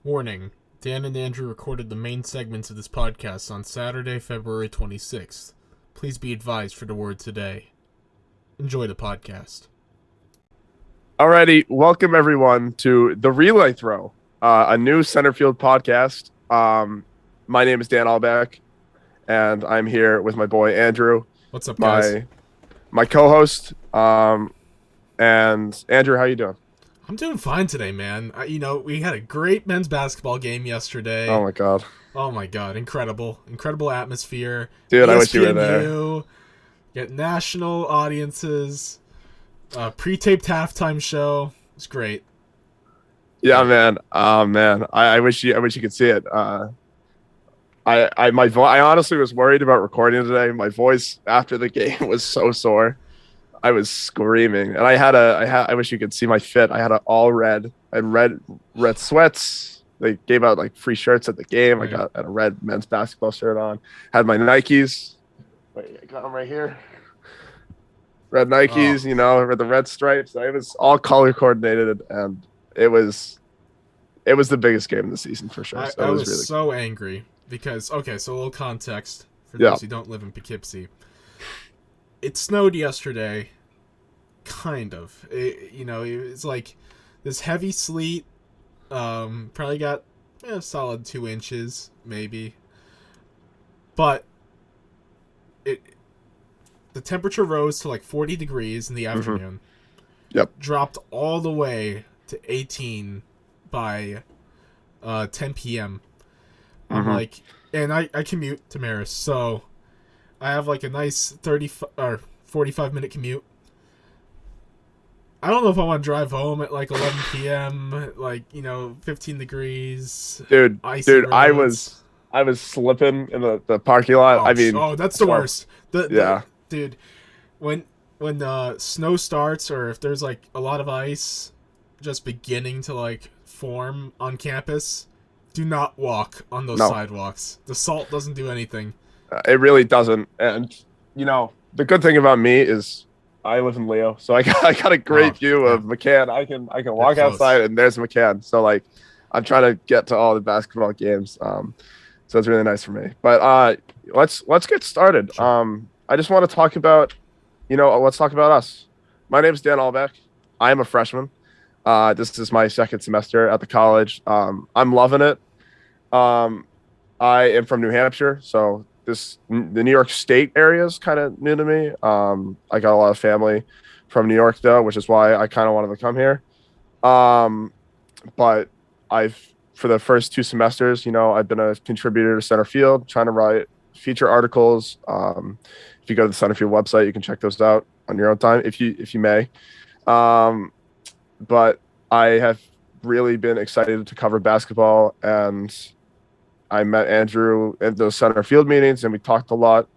Warning: Dan and Andrew recorded the main segments of this podcast on Saturday, February 26th. Please be advised for the word today. Enjoy the podcast. Alrighty, welcome everyone to the Relay Throw, a new center field podcast. My name is Dan Aulbach, and I'm here with my boy Andrew, What's up, guys? my co-host. And Andrew, how you doing? I'm doing fine today, man. We had a great men's basketball game yesterday. Oh my god, Incredible atmosphere. dude, I wish you were there. ESPNU, get national audiences. Pre-taped halftime show. It's great. Yeah, man. Oh man, I wish you could see it. I honestly was worried about recording today. My voice after the game was so sore. I was screaming, and I wish you could see my fit. I had red sweats. They gave out like free shirts at the game. Right. I had a red men's basketball shirt on. Had my Nikes. Wait, I got them right here. Red Nikes, with the red stripes. It was all color coordinated, and it was the biggest game of the season for sure. I was really so angry because so a little context for those who don't live in Poughkeepsie. It snowed yesterday, kind of. It's like this heavy sleet. Probably got a solid 2 inches, maybe. But the temperature rose to like 40 degrees in the afternoon. Yep. Dropped all the way to 18 by 10 p.m. I'm like, and I commute to Marist, so I have like a nice 45-minute commute. I don't know if I want to drive home at like 11 p.m. Like 15 degrees. Dude, roads. I was slipping in the parking lot. That's the worst. Dude, when the snow starts, or if there's like a lot of ice just beginning to like form on campus, do not walk on those sidewalks. The salt doesn't do anything. It really doesn't. And the good thing about me is I live in Leo, so I got a great view of McCann. I can walk outside and there's McCann. So like I'm trying to get to all the basketball games. So it's really nice for me. But let's get started. Sure. I just want to talk about let's talk about us. My name is Dan Aulbach. I am a freshman. This is my second semester at the college. I'm loving it. I am from New Hampshire, so the New York State area is kind of new to me. I got a lot of family from New York though, which is why I kind of wanted to come here. But for the first 2 semesters, I've been a contributor to Center Field, trying to write feature articles. If you go to the Center Field website, you can check those out on your own time, if you may. But I have really been excited to cover basketball, and I met Andrew at those Center Field meetings, and we talked a lot,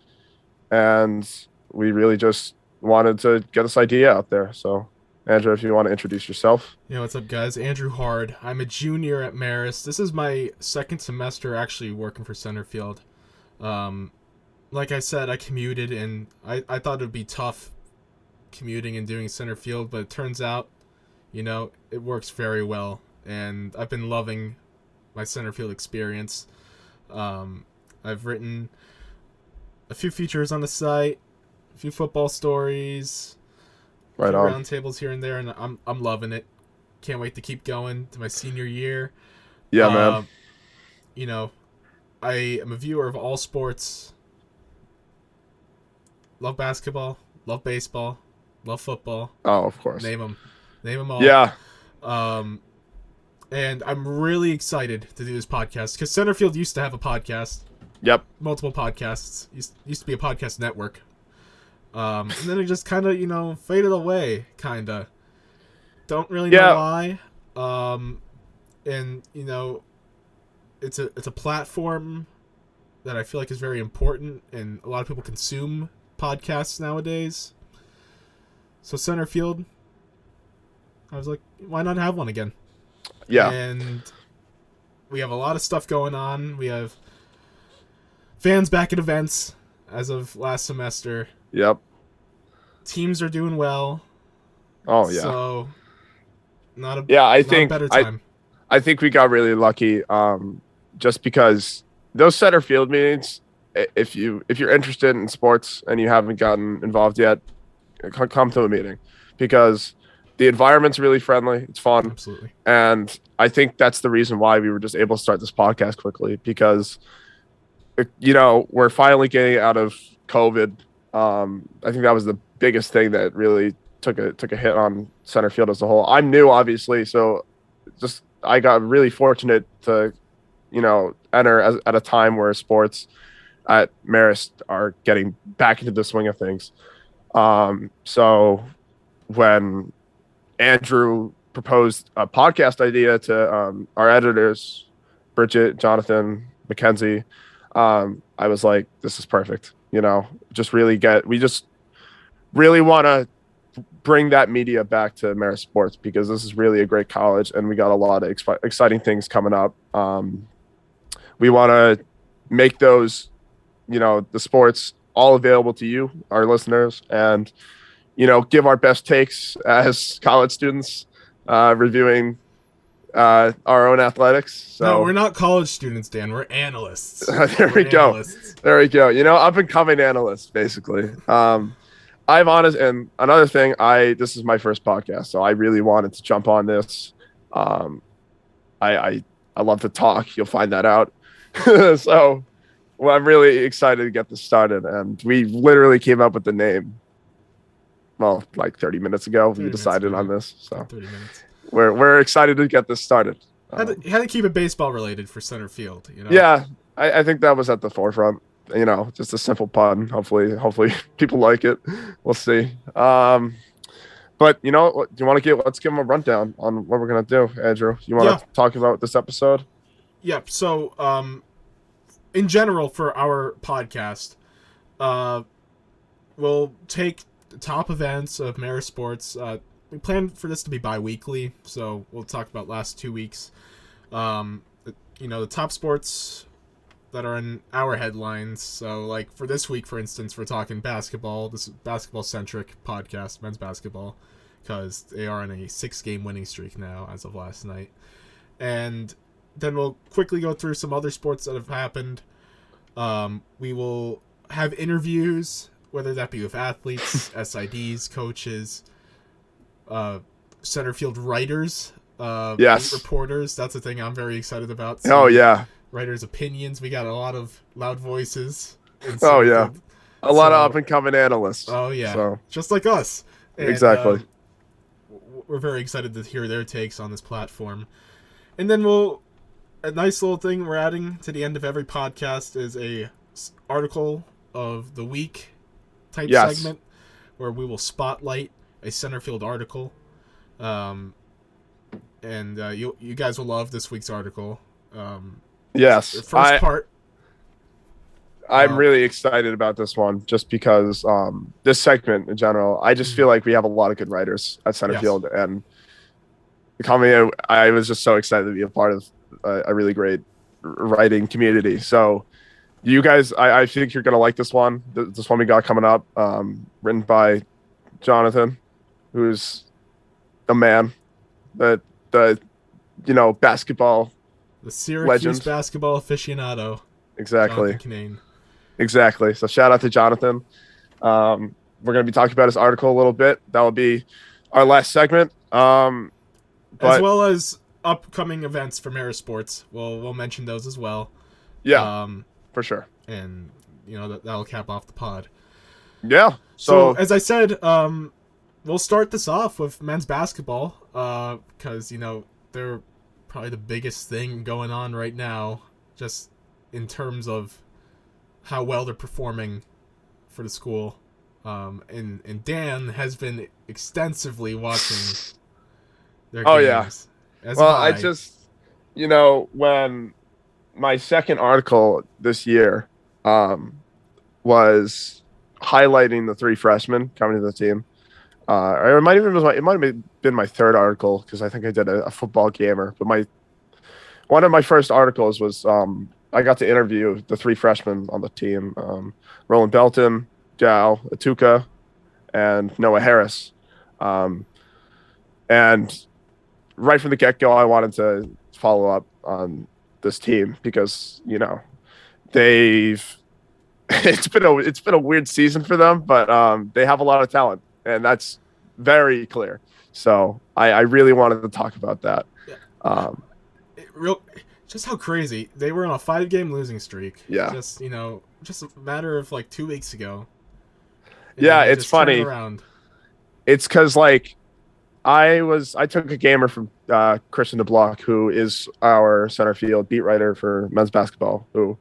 and we really just wanted to get this idea out there. So, Andrew, if you want to introduce yourself. What's up, guys? Andrew Hard. I'm a junior at Marist. This is my second semester actually working for Center Field. Like I said, I commuted, and I thought it would be tough commuting and doing Center Field, but it turns out, it works very well, and I've been loving my Center Field experience. I've written a few features on the site, a few football stories, roundtables here and there, and I'm loving it. Can't wait to keep going to my senior year. Yeah, man. I am a viewer of all sports. Love basketball, love baseball, love football. Oh, of course. Name them all. Yeah. And I'm really excited to do this podcast because Centerfield used to have a podcast. Yep. Multiple podcasts. Used to be a podcast network. And then it just kind of, faded away, kind of. Don't really know why. And, it's a platform that I feel like is very important, and a lot of people consume podcasts nowadays. So Centerfield, I was like, why not have one again? Yeah. And we have a lot of stuff going on. We have fans back at events as of last semester. Yep. Teams are doing well. Oh yeah. So not a yeah. I not think a better time. I think we got really lucky, just because those center field meetings. If you're interested in sports and you haven't gotten involved yet, come to a meeting, because the environment's really friendly. It's fun, Absolutely. and I think that's the reason why we were just able to start this podcast quickly, because we're finally getting out of COVID. I think that was the biggest thing that really took a hit on center field as a whole. I'm new, obviously, so just I got really fortunate to enter at a time where sports at Marist are getting back into the swing of things. So when Andrew proposed a podcast idea to our editors, Bridget, Jonathan, Mackenzie, I was like, this is perfect. We just really want to bring that media back to Marist Sports, because this is really a great college and we got a lot of exciting things coming up. We want to make those, the sports all available to you, our listeners, and give our best takes as college students, reviewing our own athletics. So No, we're not college students, Dan. We're analysts. there We're we go. analysts. There we go. Up and coming analysts, basically. I'm honest, and another thing, this is my first podcast, so I really wanted to jump on this. I love to talk. You'll find that out. So, well, I'm really excited to get this started, and we literally came up with the name. Well, like 30 minutes ago, we decided on this. So 30 minutes. We're excited to get this started. Had to keep it baseball related for center field. Yeah, I think that was at the forefront. Just a simple pun. Hopefully people like it. We'll see. But do you want to let's give them a rundown on what we're gonna do, Andrew. You want to talk about this episode? Yep. So, in general, for our podcast, we'll take the top events of Marist Sports. We plan for this to be bi-weekly, so we'll talk about last 2 weeks. The top sports that are in our headlines. So, like, for this week, for instance, we're talking basketball. This is basketball-centric podcast, men's basketball, because they are on a 6-game winning streak now as of last night. And then we'll quickly go through some other sports that have happened. We will have interviews, whether that be with athletes, SIDs, coaches, center field writers, yes, reporters. That's a thing I'm very excited about. Oh yeah, writers' opinions. We got a lot of loud voices. Oh yeah, a lot of up and coming analysts. Oh yeah, so just like us. And, exactly. We're very excited to hear their takes on this platform, and then a nice little thing we're adding to the end of every podcast is a article of the week type segment, where we will spotlight a center field article. And you guys will love this week's article. Yes. First part. I'm really excited about this one, just because this segment in general, I just feel like we have a lot of good writers at center field, and I was just so excited to be a part of a really great writing community. So you guys, I think you're going to like this one. This one we got coming up, written by Jonathan, who's a man, the basketball, the Syracuse legend. Basketball aficionado. Exactly. Jonathan Kinane. Exactly. So shout out to Jonathan. We're going to be talking about his article a little bit. That will be our last segment. As well as upcoming events for Marist Sports. We'll mention those as well. Yeah, for sure. And that'll cap off the pod. Yeah. So as I said, we'll start this off with men's basketball, because they're probably the biggest thing going on right now, just in terms of how well they're performing for the school. And Dan has been extensively watching their games. Yeah. Well, I just, when my second article this year was highlighting the 3 freshmen coming to the team. Or it might have been my third article, because I think I did a football gamer. But one of my first articles was I got to interview the 3 freshmen on the team: Roland Belton, Jao Atuka, and Noah Harris. And right from the get-go, I wanted to follow up on this team because they've it's been a weird season for them, but they have a lot of talent, and that's very clear. So I really wanted to talk about that. Yeah, Um, real, just how crazy they were on a 5-game losing streak. yeah, Just a matter of like 2 weeks ago, and then yeah, they it's just turn it funny. around. It's because like I took a gamer from Christian DeBlock, who is our center field beat writer for men's basketball, who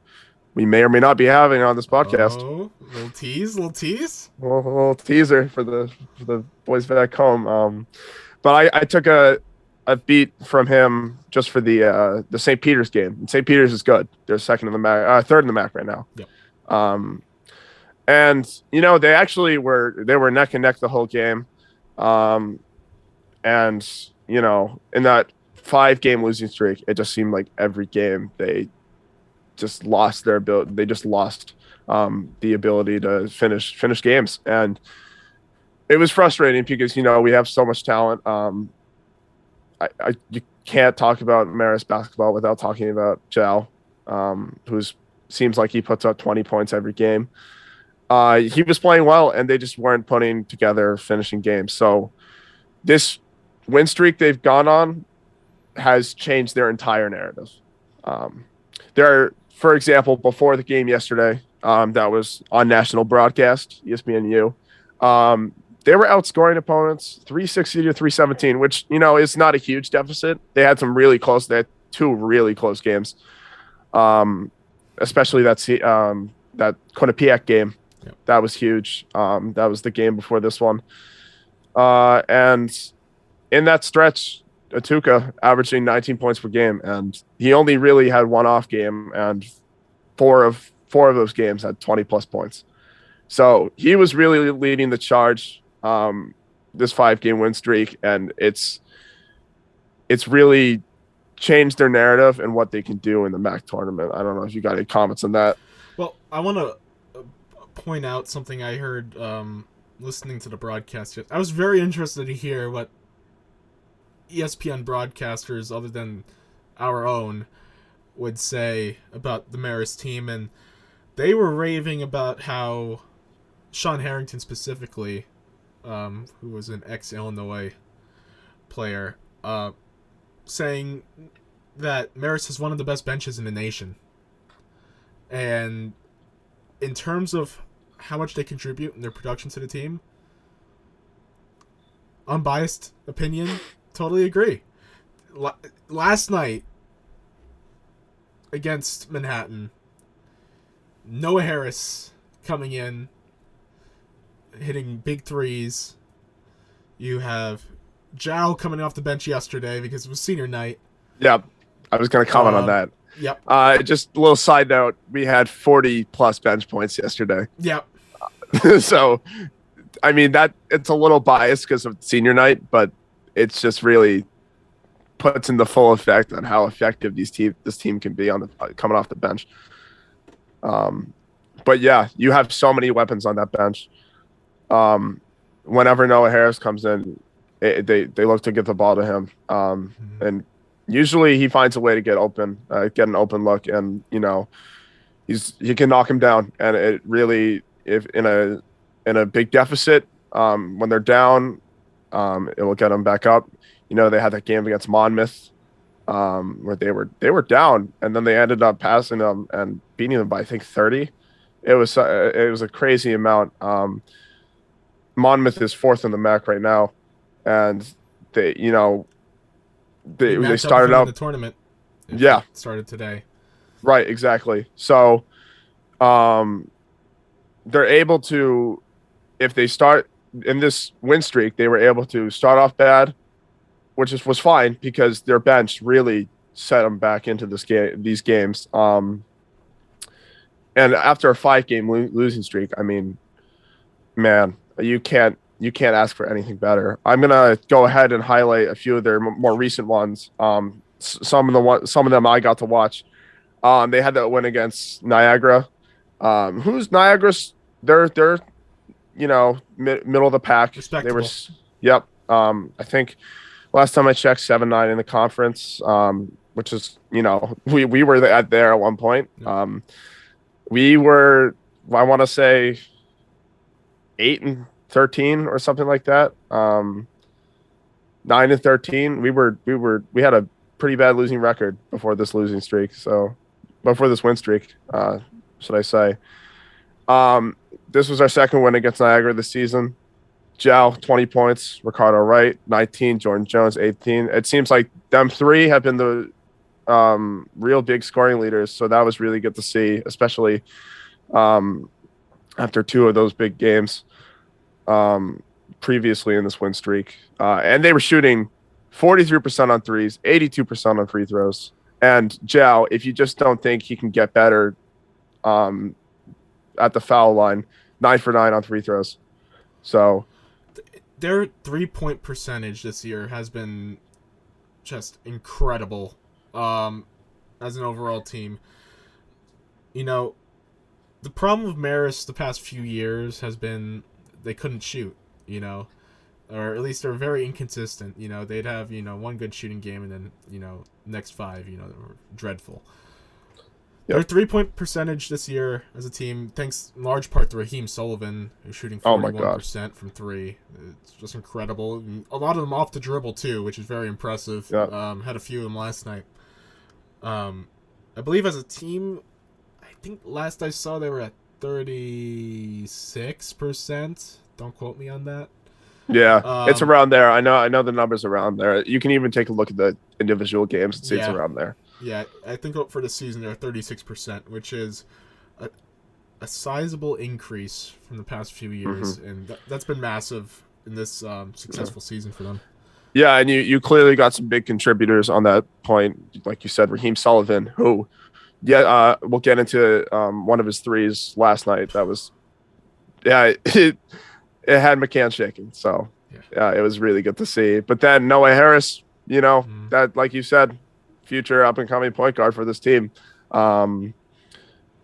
we may or may not be having on this podcast. Oh, little tease, little tease. A little teaser for the boys back home. But I took a beat from him just for the St. Peter's game. And St. Peter's is good. They're second in the MAC, third in the MAC right now. Yep. And they were neck and neck the whole game. And in that 5-game losing streak, it just seemed like every game they just lost their ability. They just lost the ability to finish games, and it was frustrating because we have so much talent. You can't talk about Marist basketball without talking about Jal, who's seems like he puts up 20 points every game. He was playing well, and they just weren't putting together finishing games. So this win streak they've gone on has changed their entire narrative. For example, before the game yesterday, that was on national broadcast, ESPNU. They were outscoring opponents 360 to 317, which is not a huge deficit. They had they had 2 really close games, especially that Quinnipiac game. Yep. That was huge. That was the game before this one, and in that stretch, Atuka averaging 19 points per game, and he only really had one off game, and four of those games had 20 plus points. So he was really leading the charge this 5-game win streak, and it's really changed their narrative and what they can do in the MAC tournament. I don't know if you got any comments on that. Well, I want to point out something I heard listening to the broadcast. I was very interested to hear what ESPN broadcasters, other than our own, would say about the Marist team, and they were raving about how Sean Harrington specifically, who was an ex-Illinois player, saying that Marist is one of the best benches in the nation. And in terms of how much they contribute in their production to the team, unbiased opinion, totally agree. Last night against Manhattan, Noah Harris coming in, hitting big threes. You have Jao coming off the bench yesterday because it was senior night. Yep. I was going to comment on that. Yep. Just a little side note. We had 40 plus bench points yesterday. Yep. So, I mean, it's a little biased because of senior night, but it's just really puts in the full effect on how effective this team can be on the coming off the bench. But yeah, you have so many weapons on that bench. Whenever Noah Harris comes in, they look to get the ball to him, and usually he finds a way to get an open look, and he can knock him down. And it really, if in a big deficit, when they're down, it will get them back up. They had that game against Monmouth, where they were down, and then they ended up passing them and beating them by, I think, 30. It was a crazy amount. Monmouth is 4th in the MAC right now, and they started out the tournament. Yeah, started today. Right, exactly. So, they're able to, if they start in this win streak, they were able to start off bad, which was fine because their bench really set them back into these games. And after a 5-game losing streak, I mean, man, you can't ask for anything better. I'm gonna go ahead and highlight a few of their more recent ones. Some of them I got to watch. They had that win against Niagara. Who's Niagara's? They're middle of the pack. Respectable. They were, yep. I think last time I checked, 7-9 in the conference. which is, we were there at one point. Yep. We were, I want to say, 8-13 or something like that. 9-13. We had a pretty bad losing record before this losing streak. So before this win streak, should I say? Um, this was our second win against Niagara this season. Jow, 20 points. Ricardo Wright, 19. Jordan Jones, 18. It seems like them three have been the real big scoring leaders. So that was really good to see, especially um, after two of those big games previously in this win streak. And they were shooting 43% on threes, 82% on free throws. And Jow, if you just don't think he can get better at the foul line, 9 for 9 on free throws. So their 3-point percentage this year has been just incredible. As an overall team, the problem with Marist the past few years has been they couldn't shoot. Or at least they're very inconsistent. They'd have one good shooting game and then next five were dreadful. Their yep. 3-point percentage this year as a team, thanks in large part to Raheem Sullivan, who's shooting 41% from three. It's just incredible. And a lot of them off the dribble too, which is very impressive. Yep. Had a few of them last night. I believe as a team, I think last I saw they were at 36%. Don't quote me on that. Yeah, it's around there. I know the numbers around there. You can even take a look at the individual games and see it's around there. Yeah, I think for the season they're 36%, which is a sizable increase from the past few years, and that's been massive in this successful season for them. Yeah, and you clearly got some big contributors on that point, like you said, Raheem Sullivan, who, we'll get into one of his threes last night. That was, it had McCann shaking. So, it was really good to see. But then Noah Harris, that, like you said, future up-and-coming point guard for this team.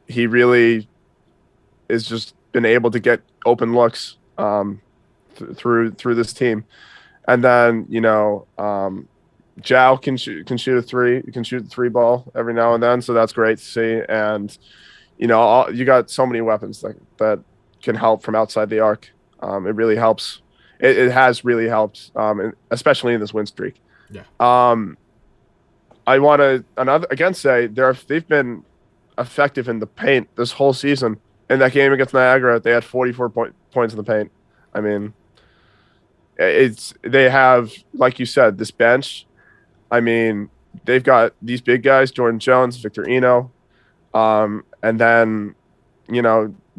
He really is just been able to get open looks through this team. And then, Jow can shoot a three. You can shoot the three ball every now and then. So that's great to see. And, you got so many weapons that can help from outside the arc. It really helps. It has really helped, especially in this win streak. Yeah. I want to say they've been effective in the paint this whole season. In that game against Niagara, they had 44 points in the paint. I mean, they have, like you said, this bench. I mean, they've got these big guys, Jordan Jones, Victor Eno, and then,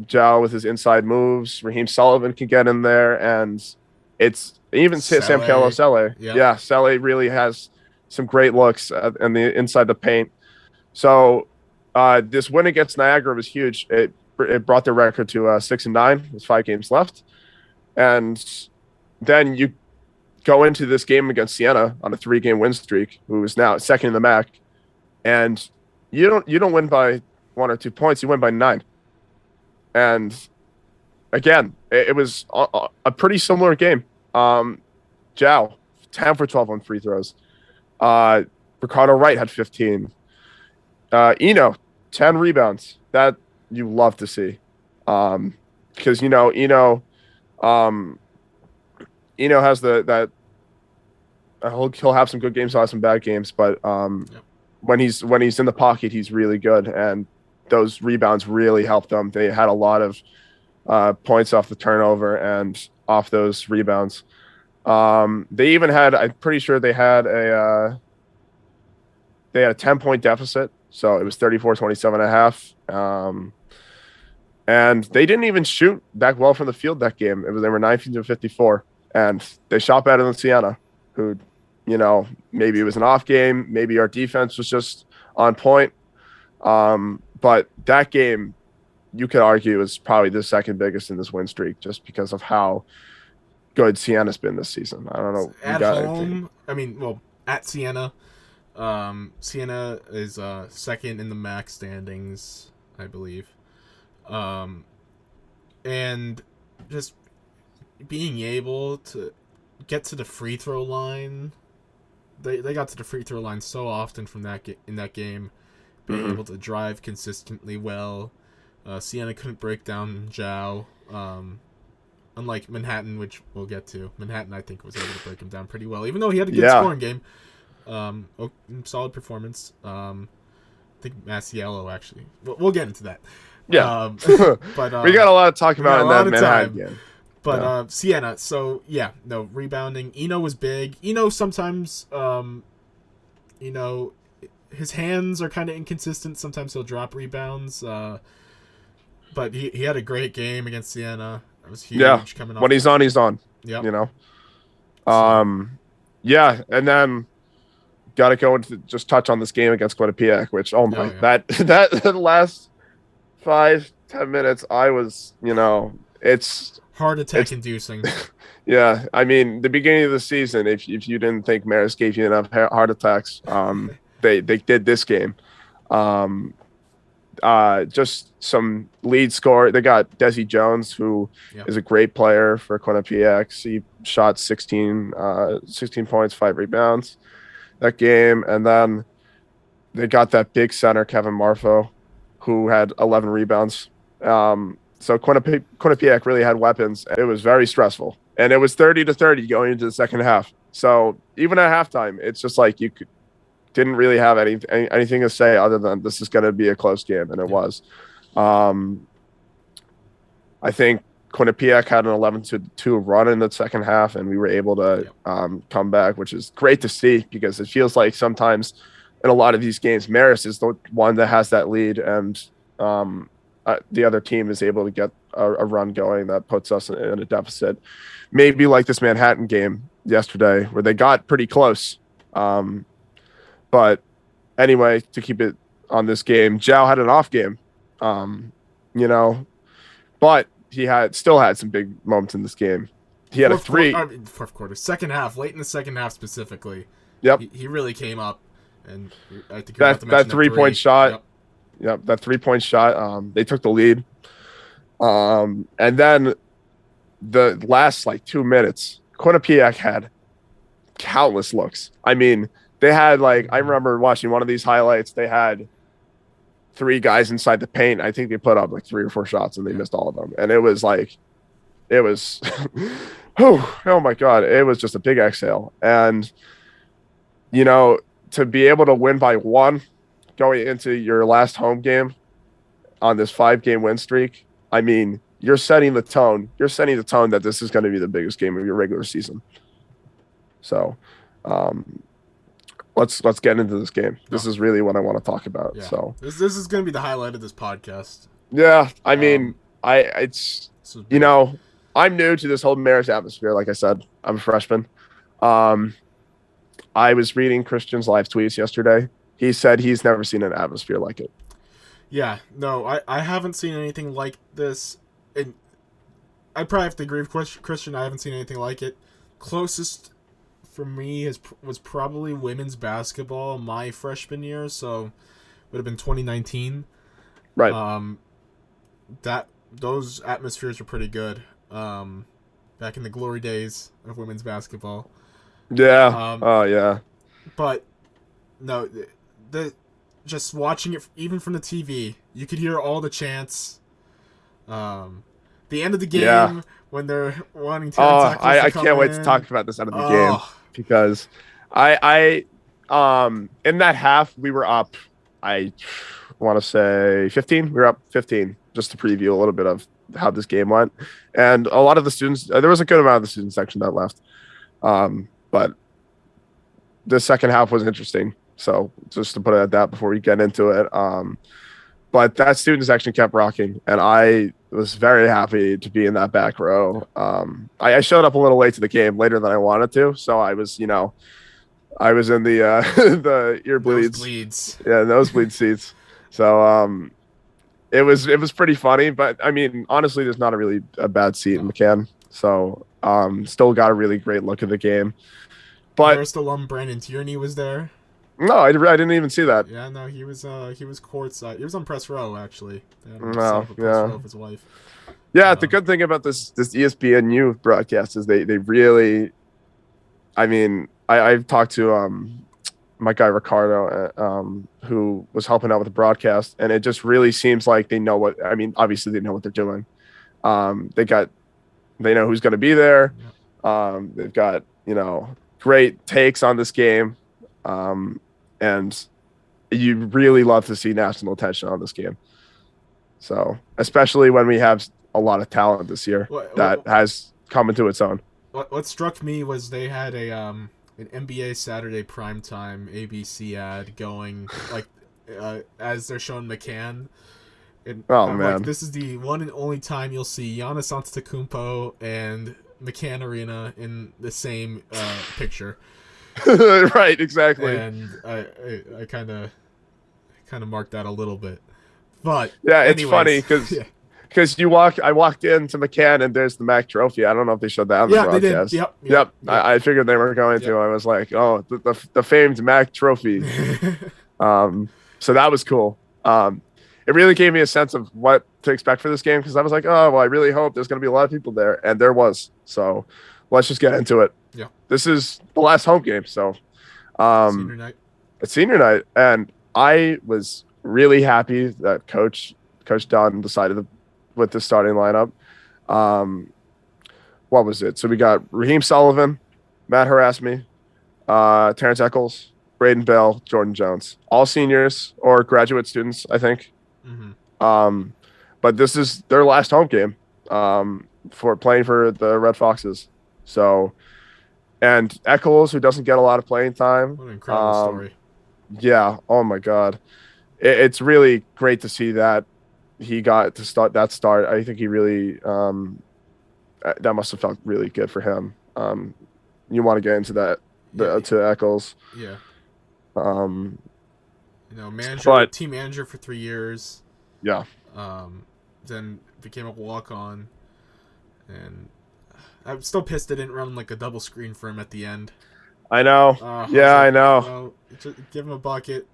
Jow with his inside moves. Raheem Sullivan can get in there, and it's even Sam Kello-Selle. Yep. Yeah, Selle really has some great looks in the inside the paint. So this win against Niagara was huge. It brought their record to 6-9. There's 5 games left, and then you go into this game against Siena on a 3-game win streak, who is now second in the MAC, and you don't win by 1 or 2 points. You win by 9. And again, it was a pretty similar game. Jow, 10 for 12 on free throws. Ricardo Wright had 15. Eno, 10 rebounds. That you love to see. Because Eno has that he'll have some good games, he'll have some bad games, but when he's in the pocket, he's really good, and those rebounds really helped them. They had a lot of points off the turnover and off those rebounds. They even had, I'm pretty sure they had a 10-point deficit, so it was 34-27 and a half. And they didn't even shoot that well from the field that game. They were 19-54, and they shot better than Siena, who, maybe it was an off game, maybe our defense was just on point. But that game, you could argue, is probably the second biggest in this win streak, just because of how good Siena's been this season. I don't know. At home, at Siena, Siena is second in the MAC standings, I believe. And just being able to get to the free throw line they got to the free throw line so often from in that game, being Hmm. able to drive consistently well. Siena couldn't break down Zhao. Unlike Manhattan, which we'll get to. Manhattan, I think, was able to break him down pretty well, even though he had a good Yeah. scoring game. Solid performance. I think Masiello, actually. We'll get into that. Yeah. But We got a lot to talk we got about a in lot that of Manhattan time. game. But Yeah. Siena, so yeah, no, rebounding. Eno was big. Eno sometimes, you know, his hands are kind of inconsistent. Sometimes he'll drop rebounds. But he had a great game against Siena. That was Yeah. huge coming When off. he's on, he's on. Yep. You know. So Yeah, and then got to go into just touch on this game against Quinnipiac, which oh oh my yeah, that last 5-10 minutes, I was heart attack it's inducing. yeah. I mean, the beginning of the season, if you didn't think Maris gave you enough heart attacks, they did this game. Um, just some lead score. They got Desi Jones, who Yep. is a great player for Quinnipiac. He shot 16 points, 5 rebounds that game. And then they got that big center, Kevin Marfo, who had 11 rebounds. So Quinnipiac really had weapons. It was very stressful. And it was 30-30 going into the second half. So even at halftime, it's just like didn't really have anything to say other than this is going to be a close game, and it Yep. was. Um, I think Quinnipiac had an 11-2 run in the second half, and we were able to come back, which is great to see because it feels like sometimes in a lot of these games, Maris is the one that has that lead, and the other team is able to get a run going that puts us in a deficit. Maybe like this Manhattan game yesterday where they got pretty close. But anyway, to keep it on this game, Zhao had an off game, you know, but he still had some big moments in this game. He had a three. Fourth quarter, second half, late in the second half specifically. Yep. He really came up, and I think you're about to That mention that 3 point three. shot. Yep. Yep. That 3 point shot. They took the lead. And then the last like 2 minutes, Quinnipiac had countless looks. I mean, they had like I remember watching one of these highlights. They had 3 guys inside the paint. I think they put up like 3 or 4 shots and they missed all of them. And it was oh my god, it was just a big exhale. And to be able to win by 1 going into your last home game on this 5-game win streak, I mean, you're setting the tone. You're setting the tone that this is going to be the biggest game of your regular season. So, let's get into this game. This is really what I want to talk about. Yeah. So this is going to be the highlight of this podcast. yeah, I mean, I'm new to this whole Maris atmosphere. Like I said, I'm a freshman. I was reading Christian's live tweets yesterday. He said he's never seen an atmosphere like it. Yeah, no, I haven't seen anything like this. And I probably have to agree with Christian. I haven't seen anything like it. Closest for me was probably women's basketball my freshman year, so would have been 2019. Right. Those atmospheres were pretty good. Back in the glory days of women's basketball. Yeah. Oh yeah. But no, the just watching it even from the TV, you could hear all the chants. The end of the game when they're wanting to. I can't wait to talk about this end of the game because I in that half we were up. I want to say 15. We were up 15. Just to preview a little bit of how this game went, and a lot of the students. There was a good amount of the student section that left, but the second half was interesting. So just to put it at that before we get into it. But that student section kept rocking, and I was very happy to be in that back row. I showed up a little late to the game, later than I wanted to, so I was in the the ear bleeds, nosebleed seats. So it was pretty funny, but I mean, honestly, there's not a bad seat in McCann, so still got a really great look at the game. But Marist alum Brandon Tierney was there. No, I didn't even see that. Yeah, no, he was courtside. He was on press row actually. No, press row of his wife. Yeah, the good thing about this ESPNU broadcast is they really, I mean, I've talked to my guy Ricardo, who was helping out with the broadcast, and it just really seems like they know what. I mean, obviously they know what they're doing. They got they know who's going to be there. Yeah. They've got great takes on this game, and you really love to see national attention on this game. So especially when we have a lot of talent this year that has come into its own. What struck me was they had an NBA Saturday primetime ABC ad going like as they're showing McCann. And Oh I'm like, man, this is the one and only time you'll see Giannis Antetokounmpo and McCann Arena in the same picture. right? Exactly. And I kind of marked that a little bit. But Yeah, it's funny anyways, because yeah, I walked into McCann and there's the Mac Trophy. I don't know if they showed that on the yeah, they did. broadcast. Yep. I figured they were going to. I was like, oh, the famed Mac Trophy. So that was cool. It really gave me a sense of what to expect for this game because I was like, oh, well, I really hope there's going to be a lot of people there, and there was. So let's just get into it. Yeah. This is the last home game, so Senior night. it's senior night, and I was really happy that Coach Dunn decided with the starting lineup. What was it? So we got Raheem Sullivan, Matt Harassme, Terrence Eccles, Braden Bell, Jordan Jones, all seniors or graduate students, I think. Mm-hmm. But this is their last home game for playing for the Red Foxes. So, and Eccles, who doesn't get a lot of playing time. What an incredible story. Yeah. Oh my God. It's really great to see that he got to start that start. I think he really, that must have felt really good for him. You want to get into that, to Eccles. Yeah. But team manager for 3 years. Yeah. Then became a walk-on, and I'm still pissed they didn't run like a double screen for him at the end. I know. I know. Just give him a bucket.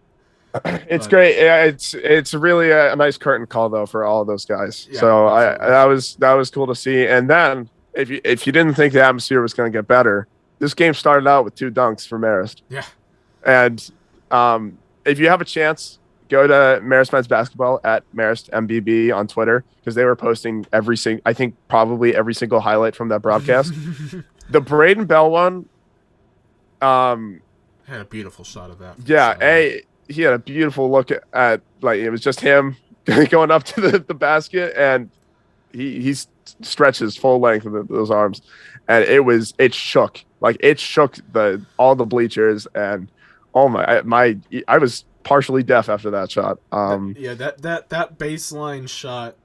It's great. It's really a nice curtain call though for all of those guys. Yeah, so absolutely. that was cool to see. And then if you didn't think the atmosphere was going to get better, this game started out with 2 dunks for Marist. Yeah. And if you have a chance, go to Marist Men's Basketball at Marist MBB on Twitter because they were posting I think probably every single highlight from that broadcast. The Braden Bell one. Had a beautiful shot of that. Yeah, he had a beautiful look at like it was just him going up to the basket, and he stretches full length of those arms, and it shook all the bleachers, and oh my I was partially deaf after that shot. That baseline shot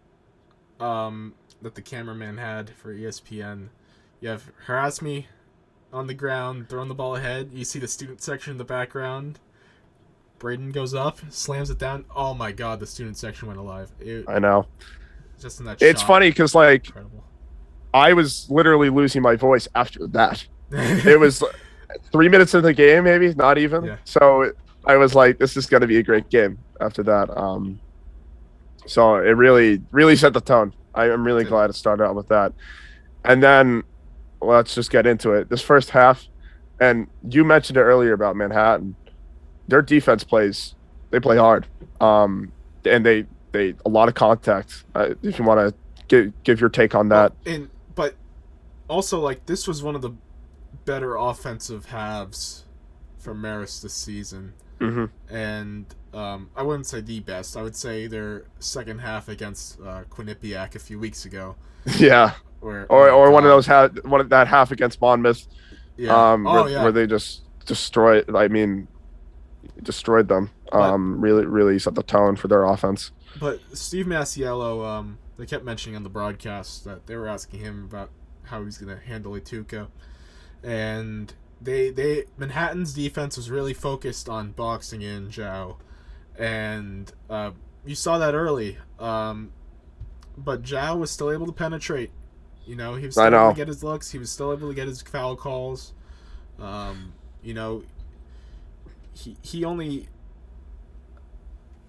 that the cameraman had for ESPN. You have Harass Me on the ground, throwing the ball ahead. You see the student section in the background. Braden goes up, slams it down. Oh my God, the student section went alive. I know. Just in that It's shot. funny because like Incredible. I was literally losing my voice after that. It was 3 minutes into the game, maybe not even. Yeah. So I was like, this is going to be a great game after that. So it really set the tone. I'm really glad it started out with that. And then let's just get into it. This first half, and you mentioned it earlier about Manhattan. Their defense they play hard. And they a lot of contact. If you want to give your take on that. But also, like, this was one of the better offensive halves for Marist this season. Mm-hmm. And I wouldn't say the best. I would say their second half against Quinnipiac a few weeks ago. Yeah. Or one of those that half against Monmouth. Yeah. Where they just destroyed them. Really set the tone for their offense. But Steve Masiello, they kept mentioning on the broadcast that they were asking him about how he was going to handle Ituka, and Manhattan's defense was really focused on boxing in Zhao, and you saw that early. But Zhao was still able to penetrate. He was still able to get his looks. He was still able to get his foul calls. He only.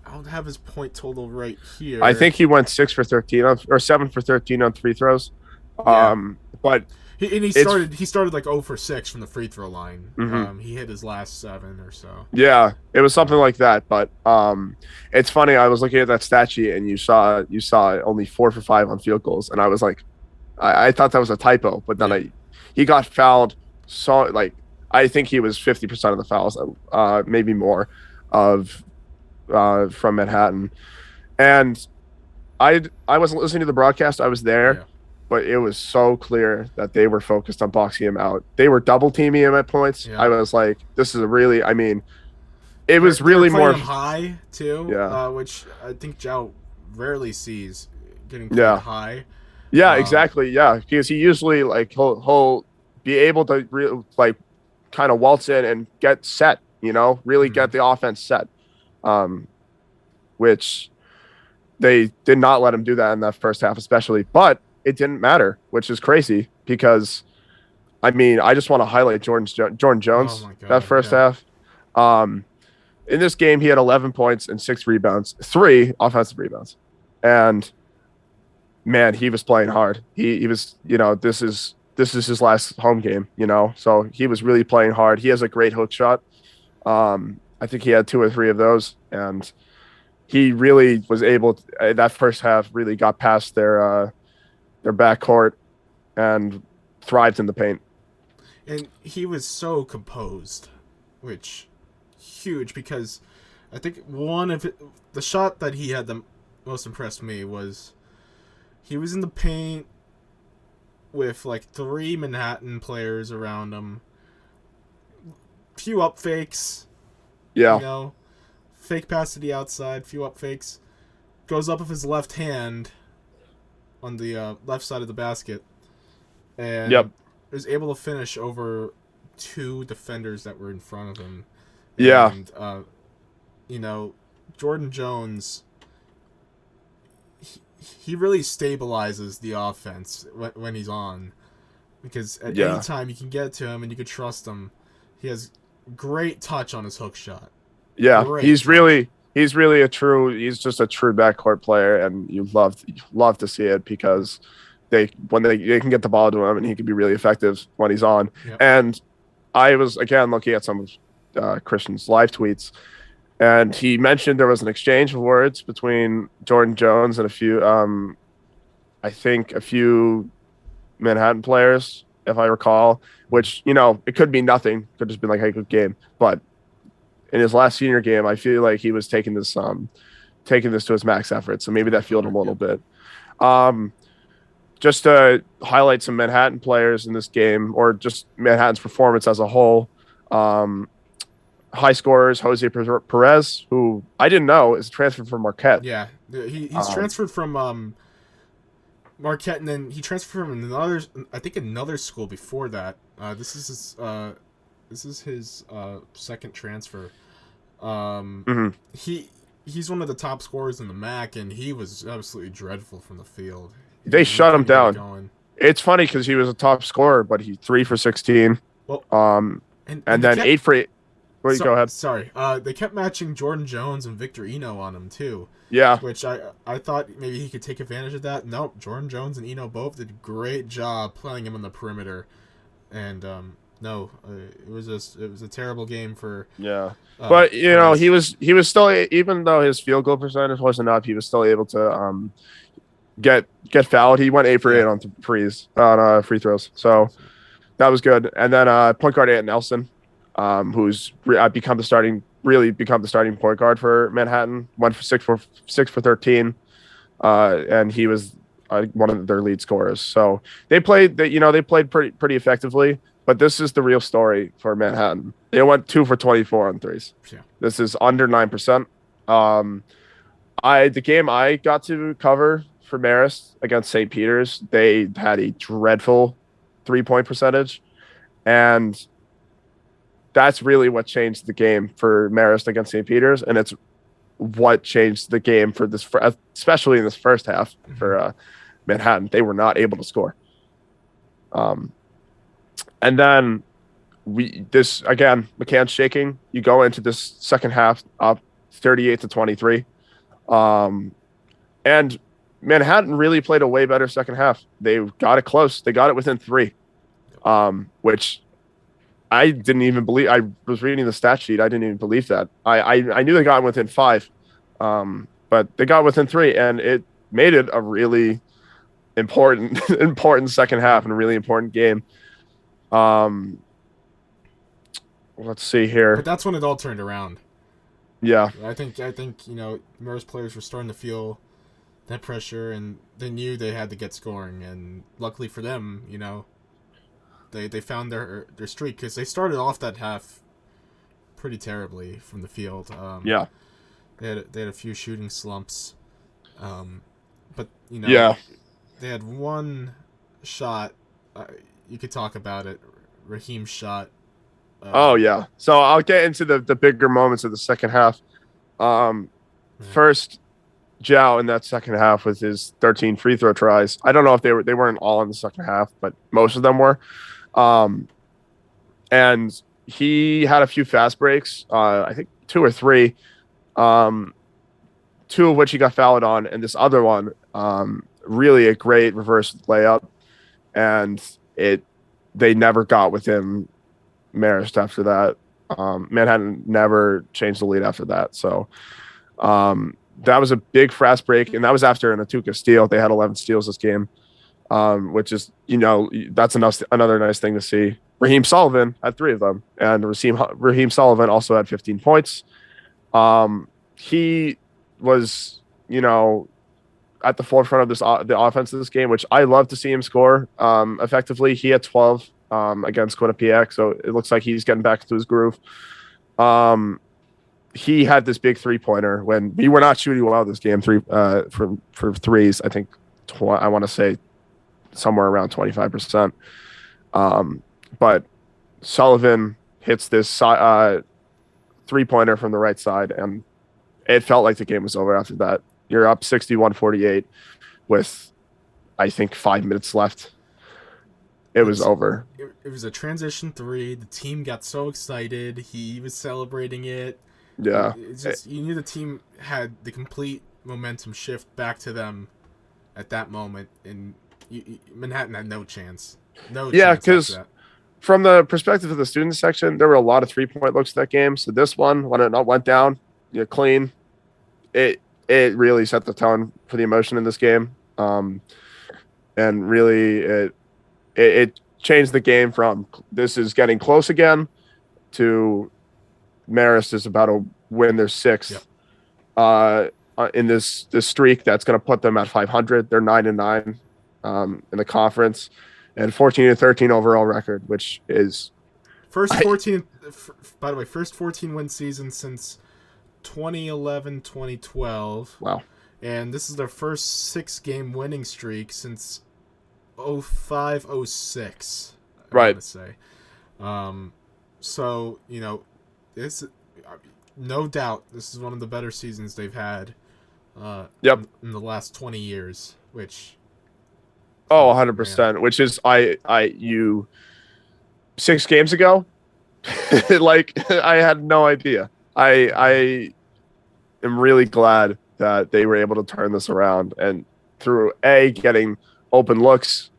I don't have his point total right here. I think he went 6 for 13 or 7 for 13 on free throws. Yeah. But He It's started like 0 for 6 from the free throw line. mhm. He hit his last 7 or so. Yeah, it was Uh, something like that. But it's funny. I was looking at that stat sheet, and you saw only 4 for 5 on field goals, and I was like, I thought that was a typo, but then yeah. he got fouled. So like I think he was 50% of the fouls, maybe more, of from Manhattan. And I wasn't listening to the broadcast. I was there, Yeah. but it was so clear that they were focused on boxing him out. They were double teaming him at points. I Yeah. was like, this is a really, I mean, it was They were really playing more. him high too, Yeah, which I think Zhao rarely sees getting played yeah, high. yeah, Um, exactly. Yeah, because he usually like he'll be able to like kind of waltz in and get set. Really mhm. get the offense set. Um, which they did not let him do that in that first half, especially. But it didn't matter, which is crazy because I mean, I just want to highlight Jordan Oh Jones my that god. first Yeah. half. Um, in this game, he had 11 points and 6 rebounds, 3 offensive rebounds, and man, he was playing hard. He was, this is his last home game, so he was really playing hard. He has a great hook shot. I think he had 2 or 3 of those, and he really was able to, that first half really got past their backcourt and thrived in the paint. And he was so composed, which huge because I think the shot that he had the most impressed me was he was in the paint with like 3 Manhattan players around him, few up fakes, you Yeah, know, fake pass to the outside, few up fakes, goes up with his left hand on the left side of the basket, yep, and was able to finish over 2 defenders that were in front of him. yeah, And you know, Jordan Jones, he really stabilizes the offense when he's on, because at any yeah, time you can get to him and you can trust him. He has great touch on his hook shot. yeah. Great He's touch. really he's really he's just a true backcourt player, and you love to see it because they can get the ball to him, and he can be really effective when he's on. Yep. And I was again looking at some of Christian's live tweets, and he mentioned there was an exchange of words between Jordan Jones and I think a few Manhattan players, if I recall. Which it could be nothing, could just been like, "Hey, good game." But in his last senior game, I feel like he was taking this to his max effort. So maybe Trying that fueled hard. him a little Yep. bit. Um, just to highlight some Manhattan players in this game, or just Manhattan's performance as a whole. Um, High scorers, Jose Perez, who I didn't know is transferred from Marquette. Yeah. He's Um, transferred from Marquette, and then he transferred from another school before that. This is his second transfer. mhm. He he's one of the top scorers in the MAC, and he was absolutely dreadful from the field. They He shut him couldn't get it down. going. It's funny because he was a top scorer, but he 3 for 16. Well, Um, and and they then kept 8 for 8. Wait, go ahead. sorry. They kept matching Jordan Jones and Victor Eno on him too, Yeah, which I thought maybe he could take advantage of that. Nope, Jordan Jones and Eno both did a great job playing him on the perimeter, and no, it was a terrible game for yeah. But Perez. he was still, even though his field goal percentage wasn't up, he was still able to get fouled. He went 8 for 8 Yeah. on free throws. So that was good. And then point guard Ant Nelson, who's really become the starting point guard for Manhattan. Went for 6 for 13, and he was one of their lead scorers. So they played pretty effectively. But this is the real story for Manhattan. They went 2 for 24 on threes. Yeah. This is under 9%. The game I got to cover for Marist against St. Peter's, they had a dreadful 3-point percentage, and that's really what changed the game for Marist against St. Peter's, and it's what changed the game for this, especially in this first half Mm-hmm. for Manhattan. They were not able to score. And then this again, McCann's shaking. You go into this second half up 38-23. And Manhattan really played a way better second half. They got it close. They got it within 3. which I didn't even believe. I was reading the stat sheet. I didn't even believe that. I knew they got within five, but they got within three, and it made it a really important important second half and a really important game. Um, let's see But here. that's when it all turned around. Yeah, I think Maris players were starting to feel that pressure, and they knew they had to get scoring. And luckily for them, they found their streak because they started off that half pretty terribly from the field. yeah, They had a few shooting slumps, um, but yeah. they had one shot. Uh, you could talk about it. Raheem's shot. Oh Um, yeah. So I'll get into the bigger moments of the second half. Um, yeah. first, Zhao in that second half with his 13 free throw tries. I don't know if they weren't all in the second half, but most of them were. Um, and he had a few fast breaks. I think two or three. Um, two of which he got fouled on, and this other one, really a great reverse layup, and it they never got within Marist after that. Manhattan never changed the lead after that. So that was a big fast break, and that was after an Atuka steal. They had 11 steals this game, which is that's another nice thing to see. Raheem Sullivan had three of them, and Raheem Sullivan also had 15 points. He was at the forefront of the offense of this game, which I love to see him score effectively. He had 12 against Quinnipiac, so it looks like he's getting back into his groove. He had this big 3-pointer when we were not shooting well this game. For threes, I think I want to say somewhere around 25%. But Sullivan hits this 3-pointer from the right side, and it felt like the game was over after that. You're up 61-48 with, I think, 5 minutes left. It was It's over. it was a transition three. The team got so excited. He was celebrating it. Yeah. It's just you knew the team had the complete momentum shift back to them at that moment, and Manhattan had no chance. No Yeah, chance after because that. from the perspective of the student section, there were a lot of 3-point looks in that game. So this one, when it went down, clean, it it really set the tone for the emotion in this game. And really it changed the game from this is getting close again to Marist is about to win their Yep. sixth in this streak that's going to put them at 500. They're 9-9 in the conference and 14-13 overall record, which is First I 14. By the way, first 14-win season since 2011-2012, wow. and this is their first 6-game winning streak since 05-06. I want Right. to say. So this no doubt this is one of the better seasons they've had Yep. in the last 20 years, which Oh, man. 100%, which is you 6 games ago, like I had no idea. I am really glad that they were able to turn this around and through getting open looks,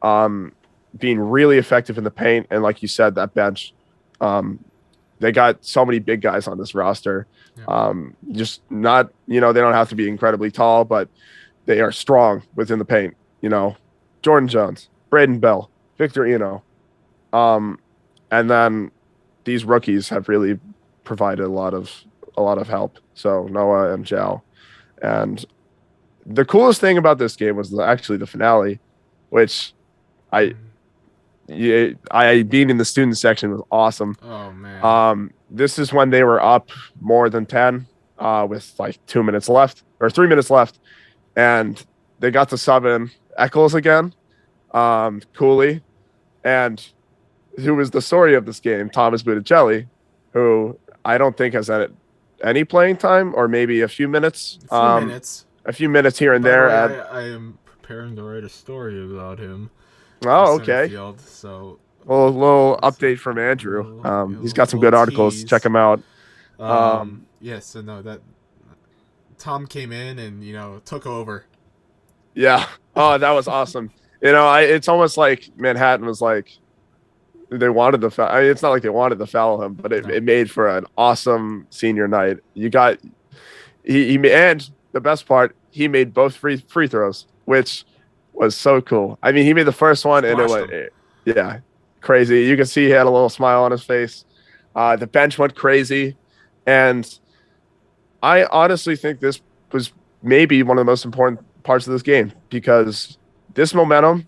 um, being really effective in the paint, and like you said, that bench. They got so many big guys on this roster. Yeah. Just not, they don't have to be incredibly tall, but they are strong within the paint. Jordan Jones, Braden Bell, Victor Um, and then these rookies have really provided a lot of help. So Noah and Zhao. And the coolest thing about this game was actually the finale, which I Mm. I being in the student section was awesome. Oh man. This is when they were up more than 10 with like 2 minutes left or 3 minutes left. And they got to sub in Eccles again, Cooley, and who was the story of this game, Thomas Butticelli, who I don't think has had any playing time or maybe a few minutes. A few minutes. A few minutes here and By the there. way, At I am preparing to write a story about him for oh, okay. Centerfield. So Little so update from Andrew. He's got some little good articles. Check tease. him out. Yes, so no, that Tom came in and took over. Yeah. Oh, that was awesome. It's almost like Manhattan was like, they wanted the foul. I mean, it's not like they wanted to foul him, but No. it made for an awesome senior night. You got and the best part, he made both free throws, which was so cool. I mean, he made the first one, and it Splashed was him. yeah, crazy. You can see he had a little smile on his face. The bench went crazy, and I honestly think this was maybe one of the most important parts of this game because this momentum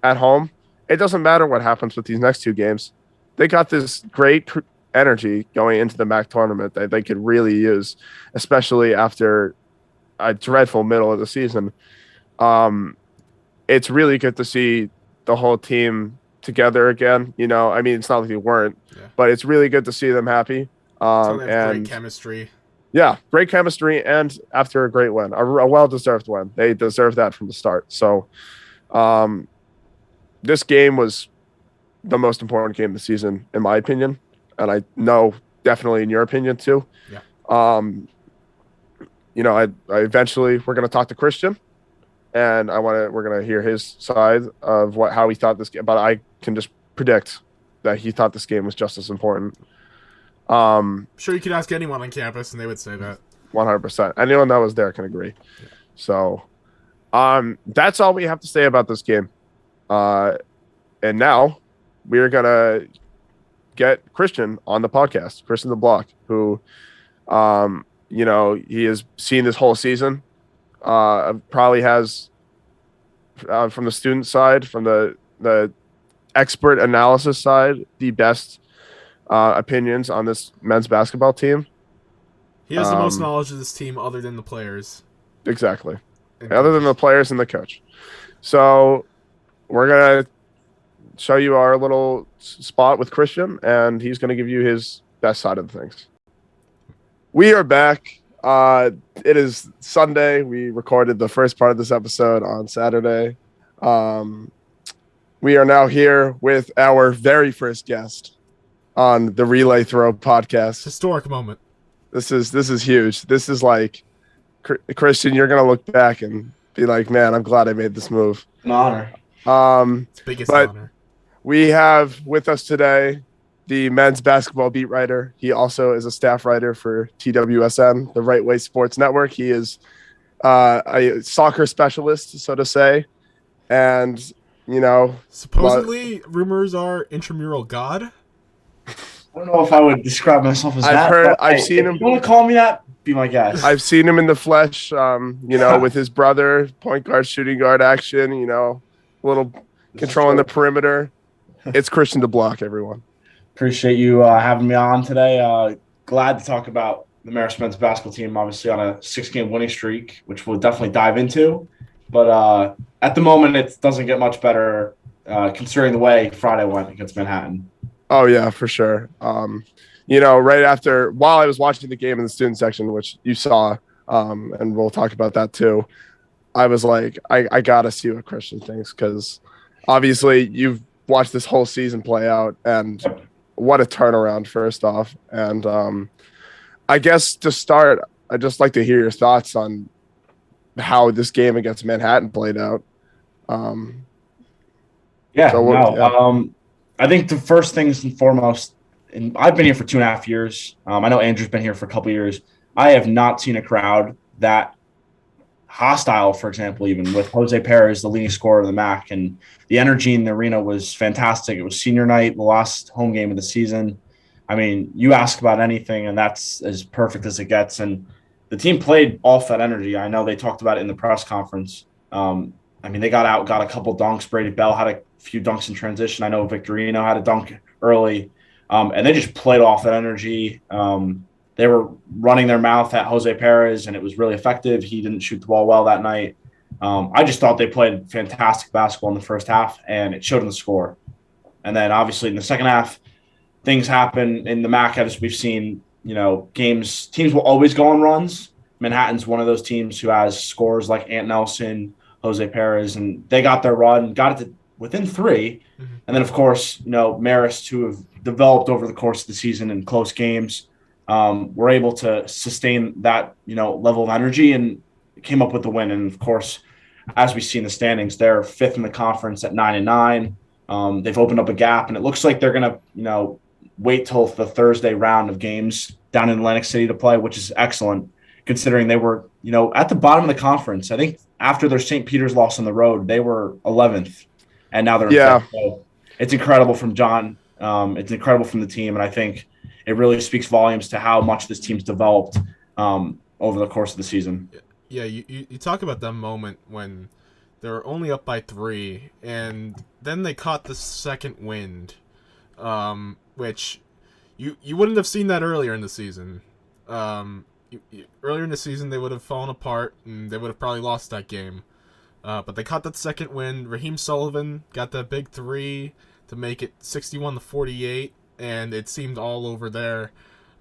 at home, it doesn't matter what happens with these next two games. They got this great energy going into the MAC tournament that they could really use, especially after a dreadful middle of the season. Um, it's really good to see the whole team together again. You know, I mean, it's not like they weren't, Yeah. but it's really good to see them happy. So they have great And chemistry. yeah, great chemistry, and after a great win, a well-deserved win, they deserve that from the start. So, um, this game was the most important game of the season, in my opinion, and I know definitely in your opinion too. Yeah. Um, I eventually we're gonna talk to Christian, and we're gonna hear his side of how he thought this game. But I can just predict that he thought this game was just as important. I'm sure you could ask anyone on campus and they would say that. 100%. Anyone that was there can agree. Yeah. So, that's all we have to say about this game. And now we're gonna get Christian on the podcast, Christian the Block, who, he has seen this whole season. Probably has from the student side, from the expert analysis side, the best opinions on this men's basketball team. He has the most knowledge of this team other than the players. Exactly. Other than the players and the coach. So we're going to show you our little spot with Christian, and he's going to give you his best side of the things. We are back. It is Sunday. We recorded the first part of this episode on Saturday. We are now here with our very first guest on the Relay Throw podcast. Historic moment. This is huge. This is like, Christian, you're gonna look back and be like, man, I'm glad I made this move. An honor. It's biggest honor. We have with us today the men's basketball beat writer. He also is a staff writer for TWSN, the Right Way Sports Network. He is a soccer specialist, so to say, and supposedly rumors are intramural god. I don't know if I would describe myself as that. I've seen him. If you want to call me that, be my guest. I've seen him in the flesh, with his brother, point guard, shooting guard action, a little controlling the perimeter. It's Christian the Block, everyone. Appreciate you having me on today. Glad to talk about the Marist men's basketball team, obviously on a 6-game winning streak, which we'll definitely dive into. But at the moment, it doesn't get much better considering the way Friday went against Manhattan. Oh, yeah, for sure. Right after, while I was watching the game in the student section, which you saw, and we'll talk about that too, I was like, I got to see what Christian thinks, because obviously you've watched this whole season play out, and what a turnaround, first off. And I guess to start, I'd just like to hear your thoughts on how this game against Manhattan played out. I think the first things and foremost, and I've been here for 2.5 years. I know Andrew's been here for a couple of years. I have not seen a crowd that hostile, for example, even with Jose Perez, the leading scorer of the MAC, and the energy in the arena was fantastic. It was senior night, the last home game of the season. I mean, you ask about anything, and that's as perfect as it gets. And the team played off that energy. I know they talked about it in the press conference. They got a couple dunks. Brady Bell had a few dunks in transition. I know Victorino had a dunk early, and they just played off that energy. They were running their mouth at Jose Perez, and it was really effective. He didn't shoot the ball well that night. I just thought they played fantastic basketball in the first half, and it showed in the score. And then obviously in the second half, things happen in the MAC as we've seen. Teams will always go on runs. Manhattan's one of those teams who has scorers like Ant Nelson, Jose Perez, and they got their run, got it to within 3. Mm-hmm. And then, of course, Marist, who have developed over the course of the season in close games, were able to sustain that, level of energy and came up with the win. And, of course, as we see in the standings, they're 5th in the conference at 9-9. They've opened up a gap, and it looks like they're going to, wait till the Thursday round of games down in Atlantic City to play, which is excellent considering they were, at the bottom of the conference. I think after their St. Peter's loss on the road, they were 11th, and now they're in Yeah, fifth. So it's incredible from John. It's incredible from the team, and I think it really speaks volumes to how much this team's developed over the course of the season. Yeah, you talk about that moment when they were only up by 3, and then they caught the second wind, which you wouldn't have seen that earlier in the season. Earlier in the season, they would have fallen apart, and they would have probably lost that game. But they caught that second wind. Raheem Sullivan got that big 3 to make it 61-48, and it seemed all over there.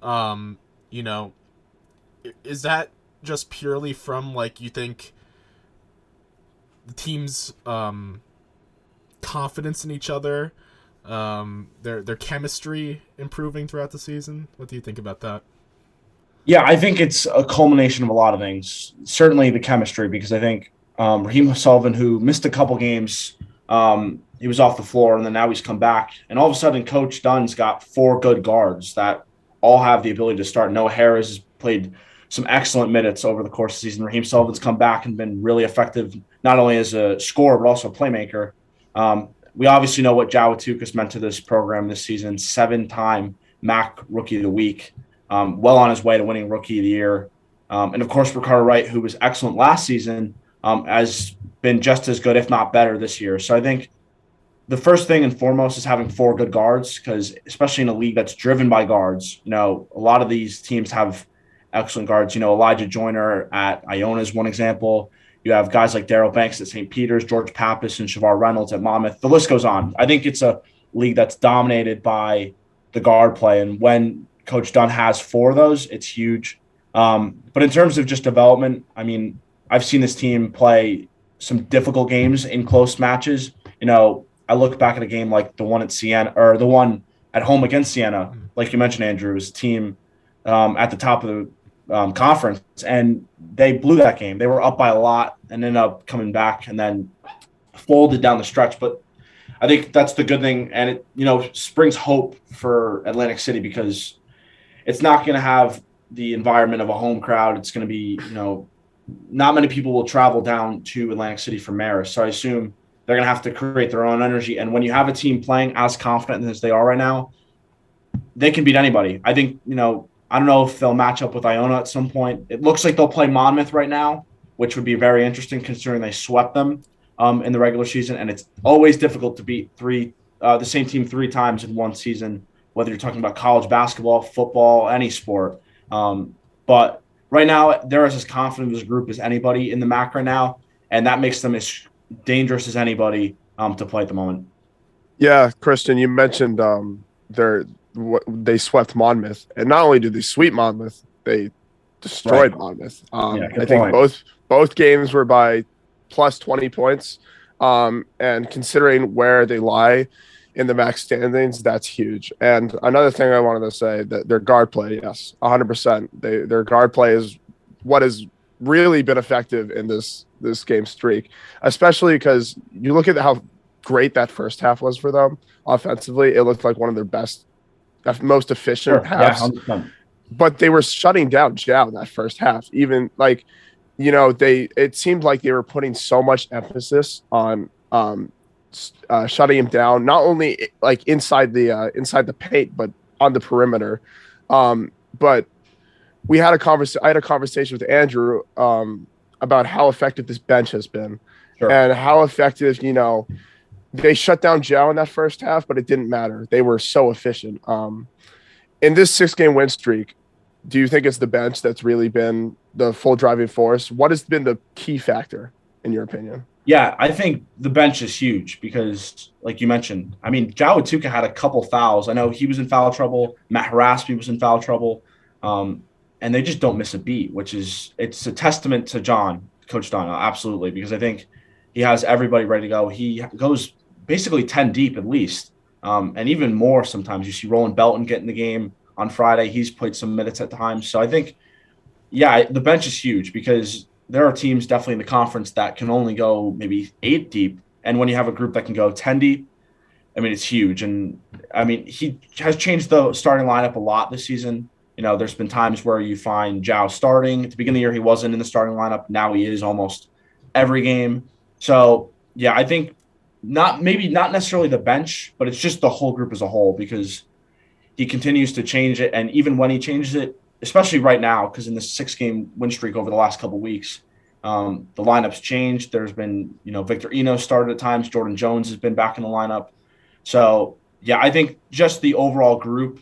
You know, is that just purely from, like, you think the team's confidence in each other, their chemistry improving throughout the season? What do you think about that? Yeah, I think it's a culmination of a lot of things. Certainly the chemistry, because I think Raheem Sullivan, who missed a couple games, he was off the floor, and then now he's come back. And all of a sudden, Coach Dunn's got 4 good guards that all have the ability to start. Noah Harris has played some excellent minutes over the course of the season. Raheem Sullivan's come back and been really effective, not only as a scorer, but also a playmaker. We obviously know what Jawatukas meant to this program this season, 7-time MAC Rookie of the Week. Well on his way to winning Rookie of the Year. And, of course, Ricardo Wright, who was excellent last season, has been just as good, if not better, this year. So I think the first thing and foremost is having 4 good guards, because especially in a league that's driven by guards, a lot of these teams have excellent guards. Elijah Joyner at Iona is one example. You have guys like Daryl Banks at St. Peter's, George Pappas and Shavar Reynolds at Monmouth. The list goes on. I think it's a league that's dominated by the guard play. And when Coach Dunn has 4 of those, it's huge. But in terms of just development, I mean, I've seen this team play some difficult games in close matches. I look back at a game like the one at Siena, or the one at home against Siena, like you mentioned, Andrew, it was a team at the top of the conference, and they blew that game. They were up by a lot and ended up coming back and then folded down the stretch. But I think that's the good thing, and it springs hope for Atlantic City, because it's not going to have the environment of a home crowd. It's going to be, not many people will travel down to Atlantic City from Marist. So I assume they're going to have to create their own energy. And when you have a team playing as confident as they are right now, they can beat anybody. I think, I don't know if they'll match up with Iona at some point. It looks like they'll play Monmouth right now, which would be very interesting considering they swept them in the regular season. And it's always difficult to beat the same team 3 times in one season, whether you're talking about college basketball, football, any sport. But right now, they're as confident as a group as anybody in the MAC right now, and that makes them as dangerous as anybody to play at the moment. yeah, Christian, you mentioned they swept Monmouth, and not only did they sweep Monmouth, they destroyed Monmouth. I think both games were by plus 20 points, and considering where they lie in the MAC standings, that's huge. And another thing I wanted to say, that their guard play, yes, 100%. Their guard play is what has really been effective in this game streak, especially because you look at how great that first half was for them offensively. It looked like one of their best, most efficient halves. Yeah, but they were shutting down Jow in that first half. Even like, it seemed like they were putting so much emphasis on shutting him down, not only like inside the paint, but on the perimeter. But I had a conversation with Andrew about how effective this bench has been, and how effective, they shut down Jow in that first half, but it didn't matter. They were so efficient. In this 6-game win streak, do you think it's the bench that's really been the full driving force? What has been the key factor, in your opinion? Yeah, I think the bench is huge because, like you mentioned, I mean, Jawatuka had a couple fouls. I know he was in foul trouble. Matt Haraspi was in foul trouble. And they just don't miss a beat, it's a testament to Coach Don, absolutely, because I think he has everybody ready to go. He goes basically 10 deep at least, and even more sometimes. You see Roland Belton get in the game on Friday. He's played some minutes at times. So I think, yeah, the bench is huge because there are teams definitely in the conference that can only go maybe 8 deep. And when you have a group that can go 10 deep, I mean, it's huge. And I mean, he has changed the starting lineup a lot this season. There's been times where you find Zhao starting. At the beginning of the year, he wasn't in the starting lineup. Now he is almost every game. So, yeah, I think not necessarily the bench, but it's just the whole group as a whole because he continues to change it. And even when he changes it, especially right now, because in this 6-game win streak over the last couple of weeks, the lineup's changed. There's been, Victor Eno started at times. Jordan Jones has been back in the lineup. So, yeah, I think just the overall group,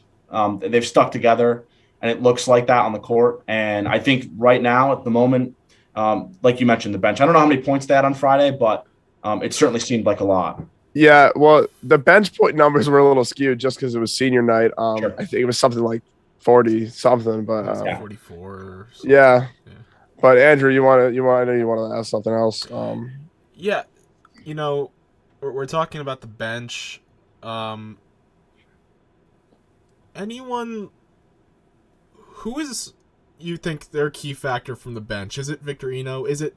they've stuck together, and it looks like that on the court. And I think right now, at the moment, like you mentioned, the bench. I don't know how many points they had on Friday, but it certainly seemed like a lot. Yeah, well, the bench point numbers were a little skewed just because it was senior night. Sure. I think it was something like 40 something, but Like 44 or something. Yeah. But Andrew, I know you want to ask something else. Yeah, we're talking about the bench. Anyone who is you think their key factor from the bench? Is it Victor Eno? Is it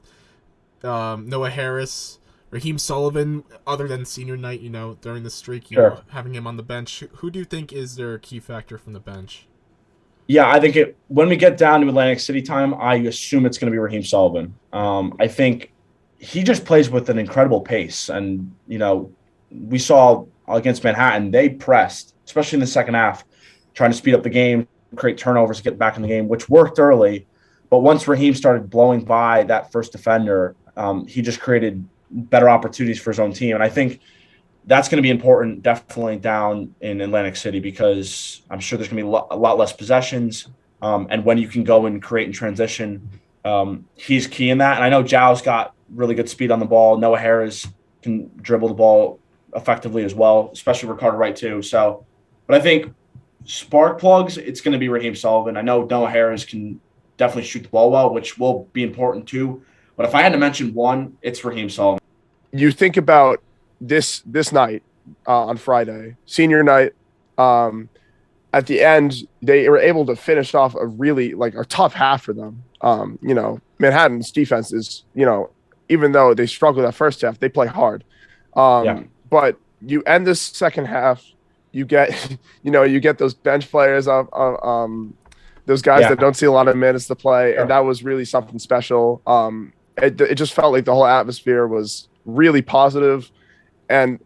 Noah Harris? Raheem Sullivan, other than senior night, during the streak, Sure. having him on the bench. Who do you think is their key factor from the bench? Yeah, I think when we get down to Atlantic City time, I assume it's going to be Raheem Sullivan. I think he just plays with an incredible pace. And, we saw against Manhattan, they pressed, especially in the second half, trying to speed up the game, create turnovers, get back in the game, which worked early. But once Raheem started blowing by that first defender, he just created better opportunities for his own team. And I think that's going to be important, definitely down in Atlantic City, because I'm sure there's going to be a lot less possessions. And when you can go and create in transition, he's key in that. And I know Zhao's got really good speed on the ball. Noah Harris can dribble the ball effectively as well, especially Ricardo Wright too. So, but I think spark plugs, it's going to be Raheem Sullivan. I know Noah Harris can definitely shoot the ball well, which will be important too. But if I had to mention one, it's Raheem Sullivan. You think about this night on Friday, senior night. At the end, they were able to finish off a really a tough half for them. Manhattan's defense is, even though they struggled that first half, they play hard. But you end this second half, you get, you get those bench players those guys that don't see a lot of minutes to play, and that was really something special. It just felt like the whole atmosphere was really positive and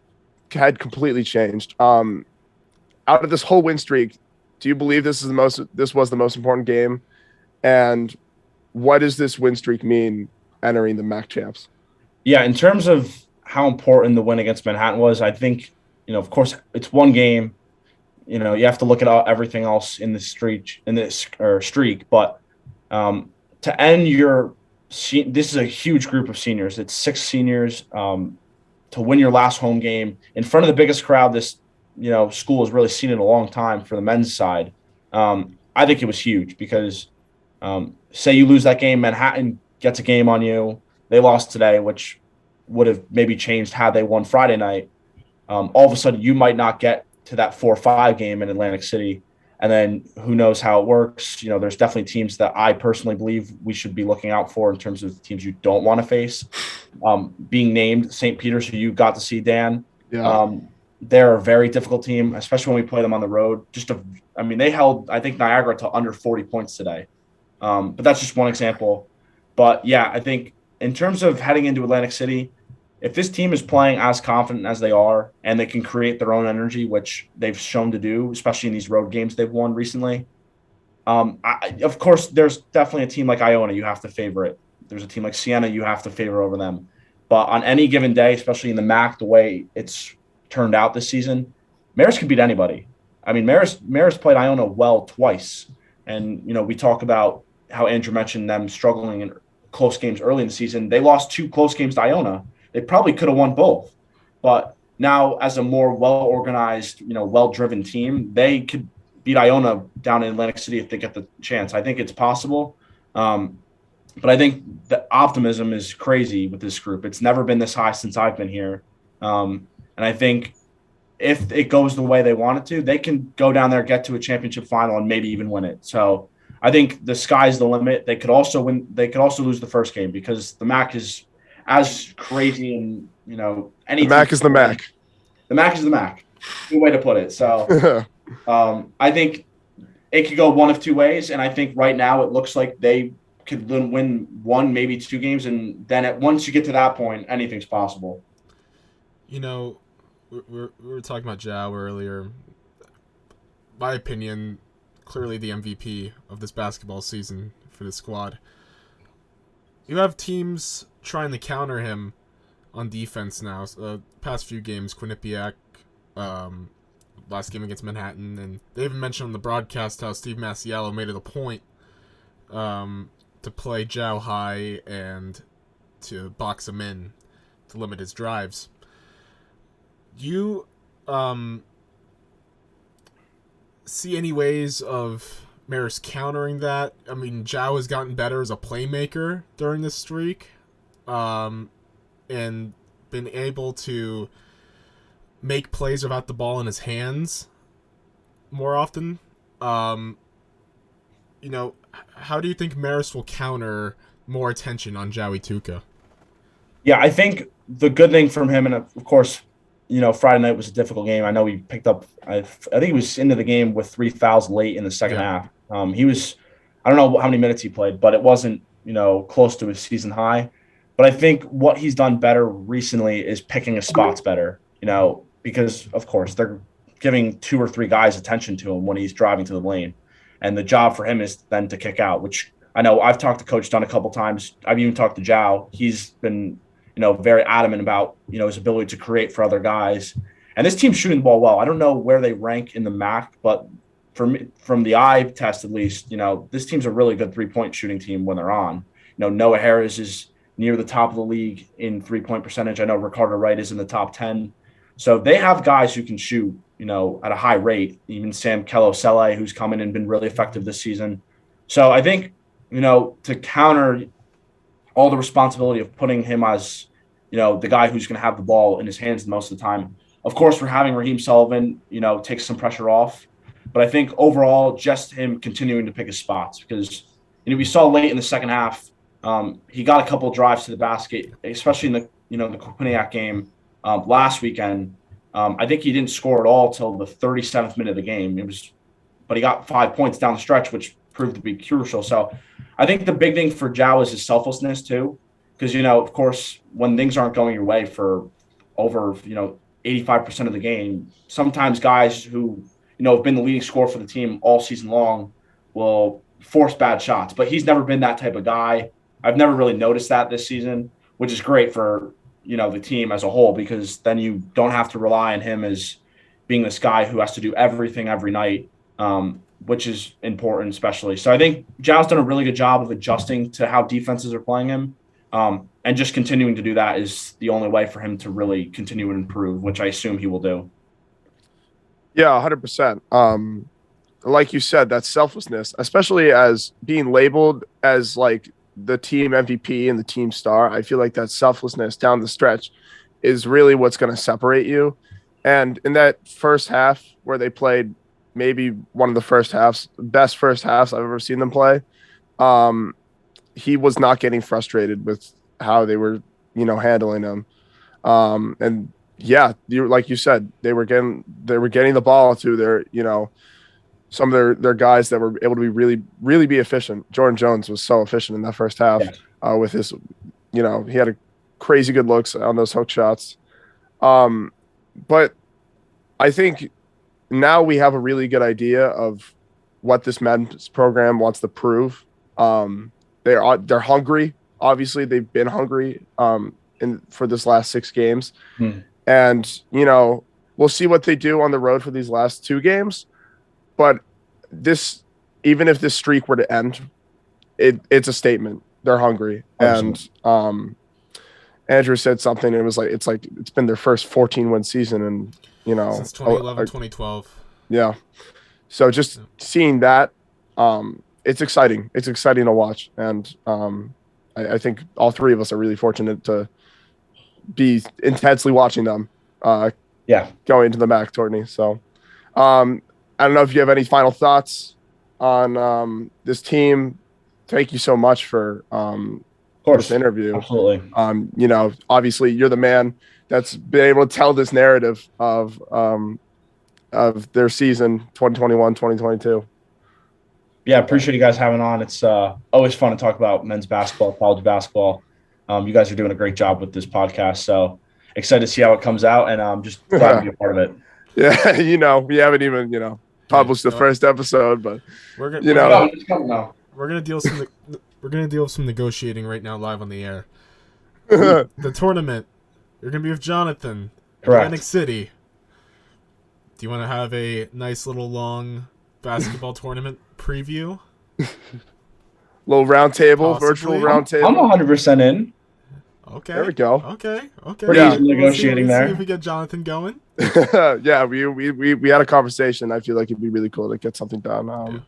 had completely changed. Out of this whole win streak, do you believe this was the most important game? And what does this win streak mean entering the MAC champs? Yeah, in terms of how important the win against Manhattan was, I think, of course, it's one game. You have to look at everything else in this streak, but to end this is a huge group of seniors. It's 6 seniors. To win your last home game in front of the biggest crowd this school has really seen in a long time for the men's side. I think it was huge because say you lose that game, Manhattan gets a game on you. They lost today, which would have maybe changed how they won Friday night. All of a sudden, you might not get to that 4-5 game in Atlantic City. And then who knows how it works. There's definitely teams that I personally believe we should be looking out for in terms of teams you don't want to face. Being named St. Peter's, who you got to see, Dan. Yeah. They're a very difficult team, especially when we play them on the road. They held, I think, Niagara to under 40 points today. But that's just one example. But, yeah, I think in terms of heading into Atlantic City, if this team is playing as confident as they are and they can create their own energy, which they've shown to do, especially in these road games they've won recently, of course, there's definitely a team like Iona you have to favor it. There's a team like Siena you have to favor over them. But on any given day, especially in the MAC, the way it's turned out this season, Marist can beat anybody. I mean, Marist played Iona well twice. And, we talk about how Andrew mentioned them struggling in close games early in the season. They lost 2 close games to Iona. They probably could have won both. But now as a more well-organized, well-driven team, they could beat Iona down in Atlantic City if they get the chance. I think it's possible. But I think the optimism is crazy with this group. It's never been this high since I've been here. And I think if it goes the way they want it to, they can go down there, get to a championship final, and maybe even win it. So I think the sky's the limit. They could also win. They could also lose the first game because the MAC is as crazy and any. The MAC is the MAC. The MAC is the MAC. Good way to put it. So I think it could go one of two ways, and I think right now it looks like they could win one, maybe 2 games, and then once you get to that point, anything's possible. You know, we were talking about Zhao earlier. My opinion, clearly the MVP of this basketball season for the squad. You have teams trying to counter him on defense now. Past few games, Quinnipiac, last game against Manhattan, and they even mentioned on the broadcast how Steve Masiello made it a point to play Zhao high and to box him in to limit his drives. Do you see any ways of Marist countering that? I mean, Zhao has gotten better as a playmaker during this streak, and been able to make plays without the ball in his hands more often. How do you think Marist will counter more attention on Zhao Ituka? Yeah, I think the good thing from him, and of course, Friday night was a difficult game. I know he picked up, I think he was into the game with 3 fouls late in the second half. He was, I don't know how many minutes he played, but it wasn't, close to his season high. But I think what he's done better recently is picking his spots better, because of course they're giving 2 or 3 guys attention to him when he's driving to the lane. And the job for him is then to kick out, which I know I've talked to Coach Dunn a couple times. I've even talked to Zhao. He's been, very adamant about, his ability to create for other guys. And this team's shooting the ball well. I don't know where they rank in the MAC, but from the eye test at least, this team's a really good 3-point shooting team when they're on. Noah Harris is near the top of the league in 3-point percentage. I know Ricardo Wright is in the top 10. So they have guys who can shoot, at a high rate. Even Sam Kello-Sele, who's come in and been really effective this season. So I think, to counter all the responsibility of putting him as, the guy who's going to have the ball in his hands most of the time. Of course, we're having Raheem Sullivan, take some pressure off. But I think overall, just him continuing to pick his spots because, we saw late in the second half, he got a couple of drives to the basket, especially in the Quinnipiac game last weekend. I think he didn't score at all till the 37th minute of the game. But he got 5 points down the stretch, which proved to be crucial. So I think the big thing for Zhao is his selflessness too, because of course, when things aren't going your way for over 85% of the game, sometimes guys who have been the leading scorer for the team all season long will force bad shots. But he's never been that type of guy. I've never really noticed that this season, which is great for the team as a whole, because then you don't have to rely on him as being this guy who has to do everything every night, which is important, especially. So I think Zhao's done a really good job of adjusting to how defenses are playing him, and just continuing to do that is the only way for him to really continue to improve, which I assume he will do. Yeah, 100%. Like you said, that selflessness, especially as being labeled as like the team MVP and the team star, I feel like that selflessness down the stretch is really what's going to separate you. And in that first half where they played maybe one of the best first halves I've ever seen them play, he was not getting frustrated with how they were, handling him. And yeah, like you said, they were getting the ball to their, some of their guys that were able to be really, really be efficient. Jordan Jones was so efficient in that first half. Yeah. With his, he had a crazy good looks on those hook shots. But I think now we have a really good idea of what this men's program wants to prove. They're hungry. Obviously, they've been hungry for this last 6 games. And, we'll see what they do on the road for these last 2 games. But even if this streak were to end, it's a statement. They're hungry. Absolutely. And Andrew said something. It was like it's been their first 14-win season, and since 2011, 2012. Yeah. So just seeing that, it's exciting. It's exciting to watch, and I think all 3 of us are really fortunate to be intensely watching them. Going into the MAC tourney. So, I don't know if you have any final thoughts on this team. Thank you so much for Of course. this interview. Absolutely. You know, obviously you're the man that's been able to tell this narrative of their season 2021, 2022. Yeah, appreciate you guys having on. It's always fun to talk about men's basketball, college basketball. You guys are doing a great job with this podcast. So excited to see how it comes out, and I'm just glad to be a part of it. Yeah, you know, we haven't even, you know, published the first episode, but we're gonna you know, It's coming now. we're gonna deal with some negotiating right now live on the air. The tournament. You're gonna be with Jonathan. Correct. Atlantic City. Do you want to have a nice little long basketball tournament preview? little round table, Possibly. virtual round I'm table. 100% in. Okay. There we go. Okay. Pretty easy negotiating let's there. see if we get Jonathan going. Yeah, we had a conversation. I feel like it'd be really cool to get something done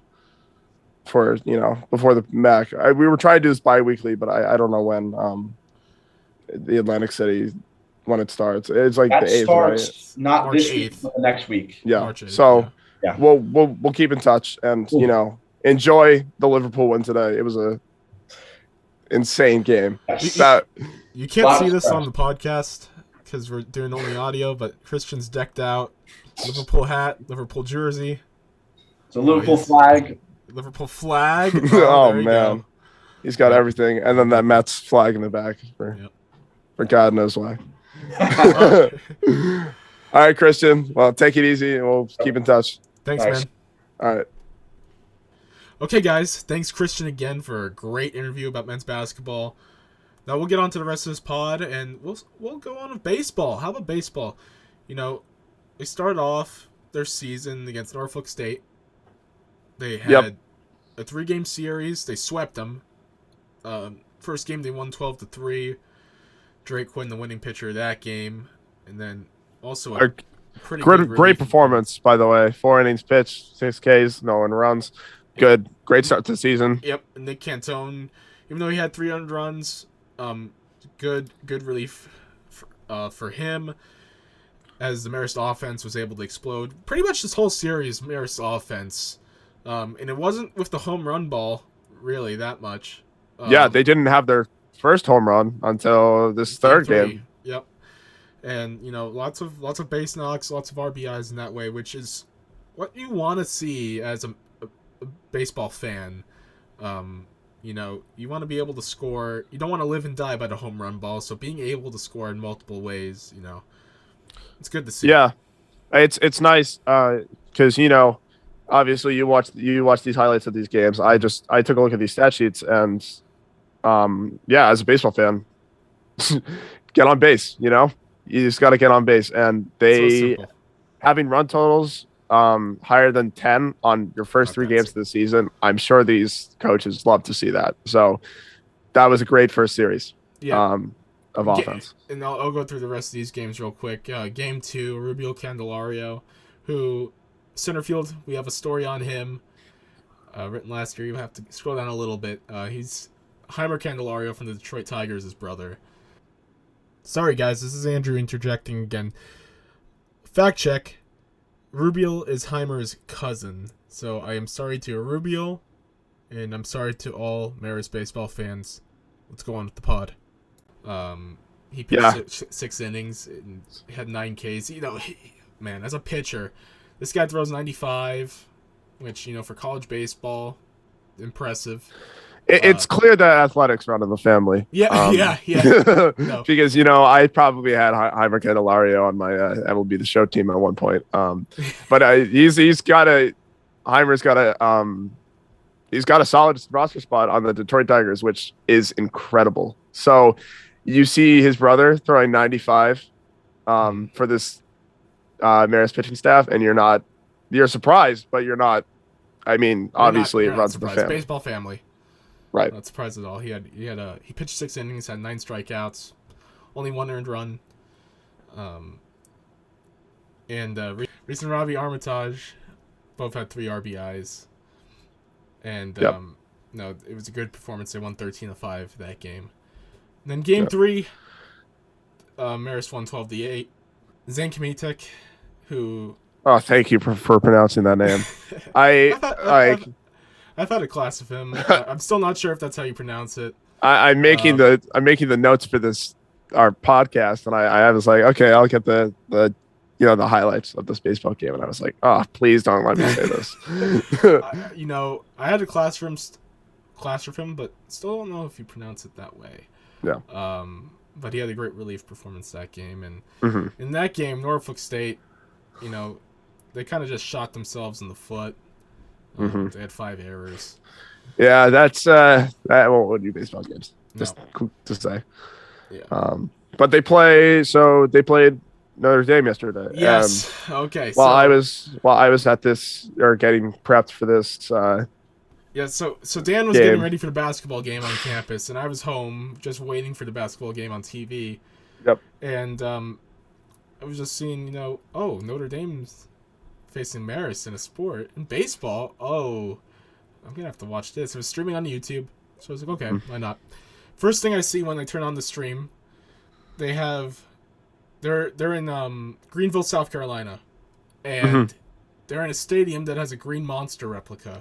for, you know, before the MAC. We were trying to do this bi-weekly, but I don't know when the Atlantic City, when it starts. It's like That the 8th, starts right? not March this week, 8th. but the next week. Yeah. March 8th, So yeah. we'll keep in touch and, Cool. you know, enjoy the Liverpool win today. It was a insane game. Yes. That You can't Lots see of this press. on the podcast because we're doing only audio, but Christian's decked out. Liverpool hat, Liverpool jersey, It's a Liverpool Nice. flag. Liverpool flag. oh there you man. go. He's got Yeah. everything, and then that Mets flag in the back for God knows why. All right, Christian. Well, take it easy, and we'll keep in touch. Thanks, Nice. man. All right. Okay, guys. Thanks, Christian, again for a great interview about men's basketball. Now we'll get on to the rest of this pod, and we'll go on with baseball. How about baseball? You know, they started off their season against Norfolk State. They had a 3-game series. They swept them. First game they won 12-3. Drake Quinn, the winning pitcher of that game, and then also a pretty good Great relief. performance, by the way. 4 innings pitched, 6 Ks, no one runs. Good, great start to the season. Yep, and Nick Cantone, even though he had 300 runs, good relief for him, as the Marist offense was able to explode. Pretty much this whole series, Marist offense, and it wasn't with the home run ball really that much. Yeah, they didn't have their first home run until this third game. Yep, and you know, lots of base knocks, lots of RBIs in that way, which is what you want to see as a baseball fan. You know, you want to be able to score. You don't want to live and die by the home run ball. So being able to score in multiple ways, you know, it's good to see. Yeah, it's nice because you know, obviously you watch these highlights of these games. I took a look at these stat sheets and yeah, as a baseball fan, get on base. You know, you just got to get on base, and So they simple. having run totals higher than 10 on your first 3 games of the season. I'm sure these coaches love to see that. So that was a great first series of offense. And I'll go through the rest of these games real quick. Game 2, Rubio Candelario, who center field, we have a story on him written last year. You have to scroll down a little bit. He's Heimer Candelario from the Detroit Tigers, his brother. Sorry, guys, this is Andrew interjecting again. Fact check. Rubio is Heimer's cousin. So I am sorry to Rubio, and I'm sorry to all Marist baseball fans. Let's go on with the pod. He pitched 6 innings and had 9 Ks. You know, man, as a pitcher, this guy throws 95, which, you know, for college baseball, impressive. It's clear that athletics run in the family. Yeah. No. Because, you know, I probably had Heimer Candelario on my MLB The Show team at one point. But he's got a solid roster spot on the Detroit Tigers, which is incredible. So you see his brother throwing 95 for this Marist pitching staff, and you're surprised, but you're not. I mean, obviously it runs in the family. Baseball family. Right. Not surprised at all. He pitched 6 innings, had 9 strikeouts, only 1 earned run. Reese and Robbie Armitage both had 3 RBIs. And no, it was a good performance. They won 13-5 that game. And then game 3, Marist won 12-8. Zane Kmitek, who Oh, thank you for pronouncing that name. I've had a class of him. I'm still not sure if that's how you pronounce it. I'm making the notes for this our podcast, and I was like, okay, I'll get the the highlights of this baseball game, and I was like, oh, please don't let me say this. I had a class with him, but still don't know if you pronounce it that way. Yeah. But he had a great relief performance that game, and Mm-hmm. in that game, Norfolk State, they kind of just shot themselves in the foot. Mm-hmm. They had 5 errors. Yeah, that's that won't do baseball games. Just No. cool to say. Yeah. But they played Notre Dame yesterday. Yes. Okay. While So I was at this or getting prepped for this yeah. So Dan was getting game. ready for the basketball game on campus, and I was home just waiting for the basketball game on TV. Yep. And I was just seeing, Notre Dame's facing Marist in a sport in baseball. Oh, I'm gonna have to watch this. It was streaming on YouTube, so I was like, okay, why not? First thing I see when I turn on the stream, they're in Greenville, South Carolina, and they're in a stadium that has a Green Monster replica.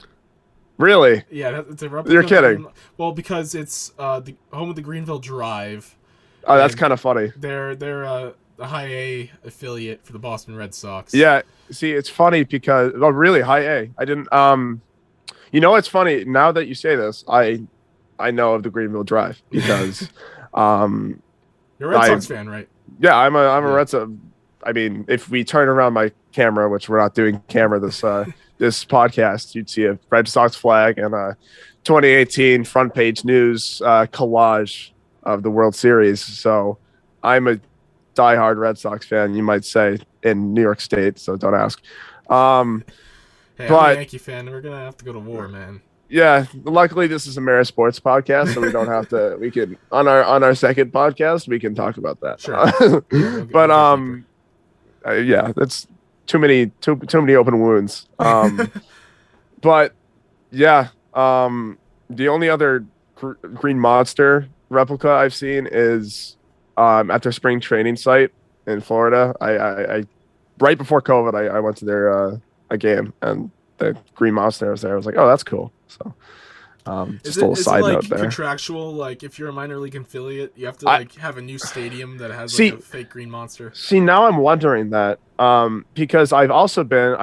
Really? Yeah, it's a replica. You're kidding. Well, because it's the home of the Greenville Drive. Oh, that's and kind of funny. They're a high A affiliate for the Boston Red Sox. Yeah. See, it's funny because really high A. I didn't. It's funny now that you say this. I know of the Greenville Drive because You're a Red Sox fan, right? Yeah, I'm a Red Sox. I mean, if we turn around my camera, which we're not doing camera this this podcast, you'd see a Red Sox flag and a 2018 front page news collage of the World Series. So I'm a diehard Red Sox fan, you might say, in New York State. So don't ask. Hey, I'm a Yankee fan. We're gonna have to go to war, man. Yeah, luckily this is a Mara Sports podcast, so we don't have to. We can on our second podcast we can talk about that. Sure. But yeah, that's too many open wounds. But yeah, the only other Green Monster replica I've seen is at their spring training site in Florida. I right before COVID, I went to their a game and the Green Monster was there. I was like, oh, that's cool. So just a little side note there. Contractual, like if you're a minor league affiliate, you have to have a new stadium that has a fake Green Monster. See, now I'm wondering that because I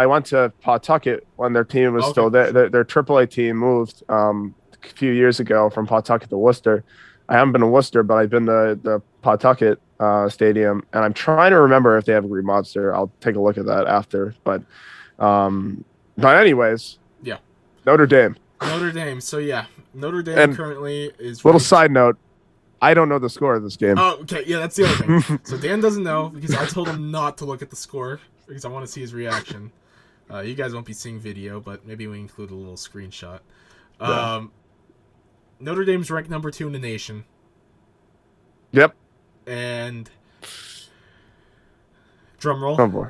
went to Pawtucket when their team was still there. Their AAA team moved a few years ago from Pawtucket to Worcester. I haven't been to Worcester, but I've been to the Pawtucket stadium, and I'm trying to remember if they have a Green Monster. I'll take a look at that after. But anyways, yeah, Notre Dame. So yeah, Notre Dame currently is. Little side note, I don't know the score of this game. Oh, okay, yeah, that's the other thing. So Dan doesn't know because I told him not to look at the score because I want to see his reaction. You guys won't be seeing video, but maybe we include a little screenshot. Yeah. Notre Dame's ranked number 2 in the nation. Yep. And drum roll. Oh boy.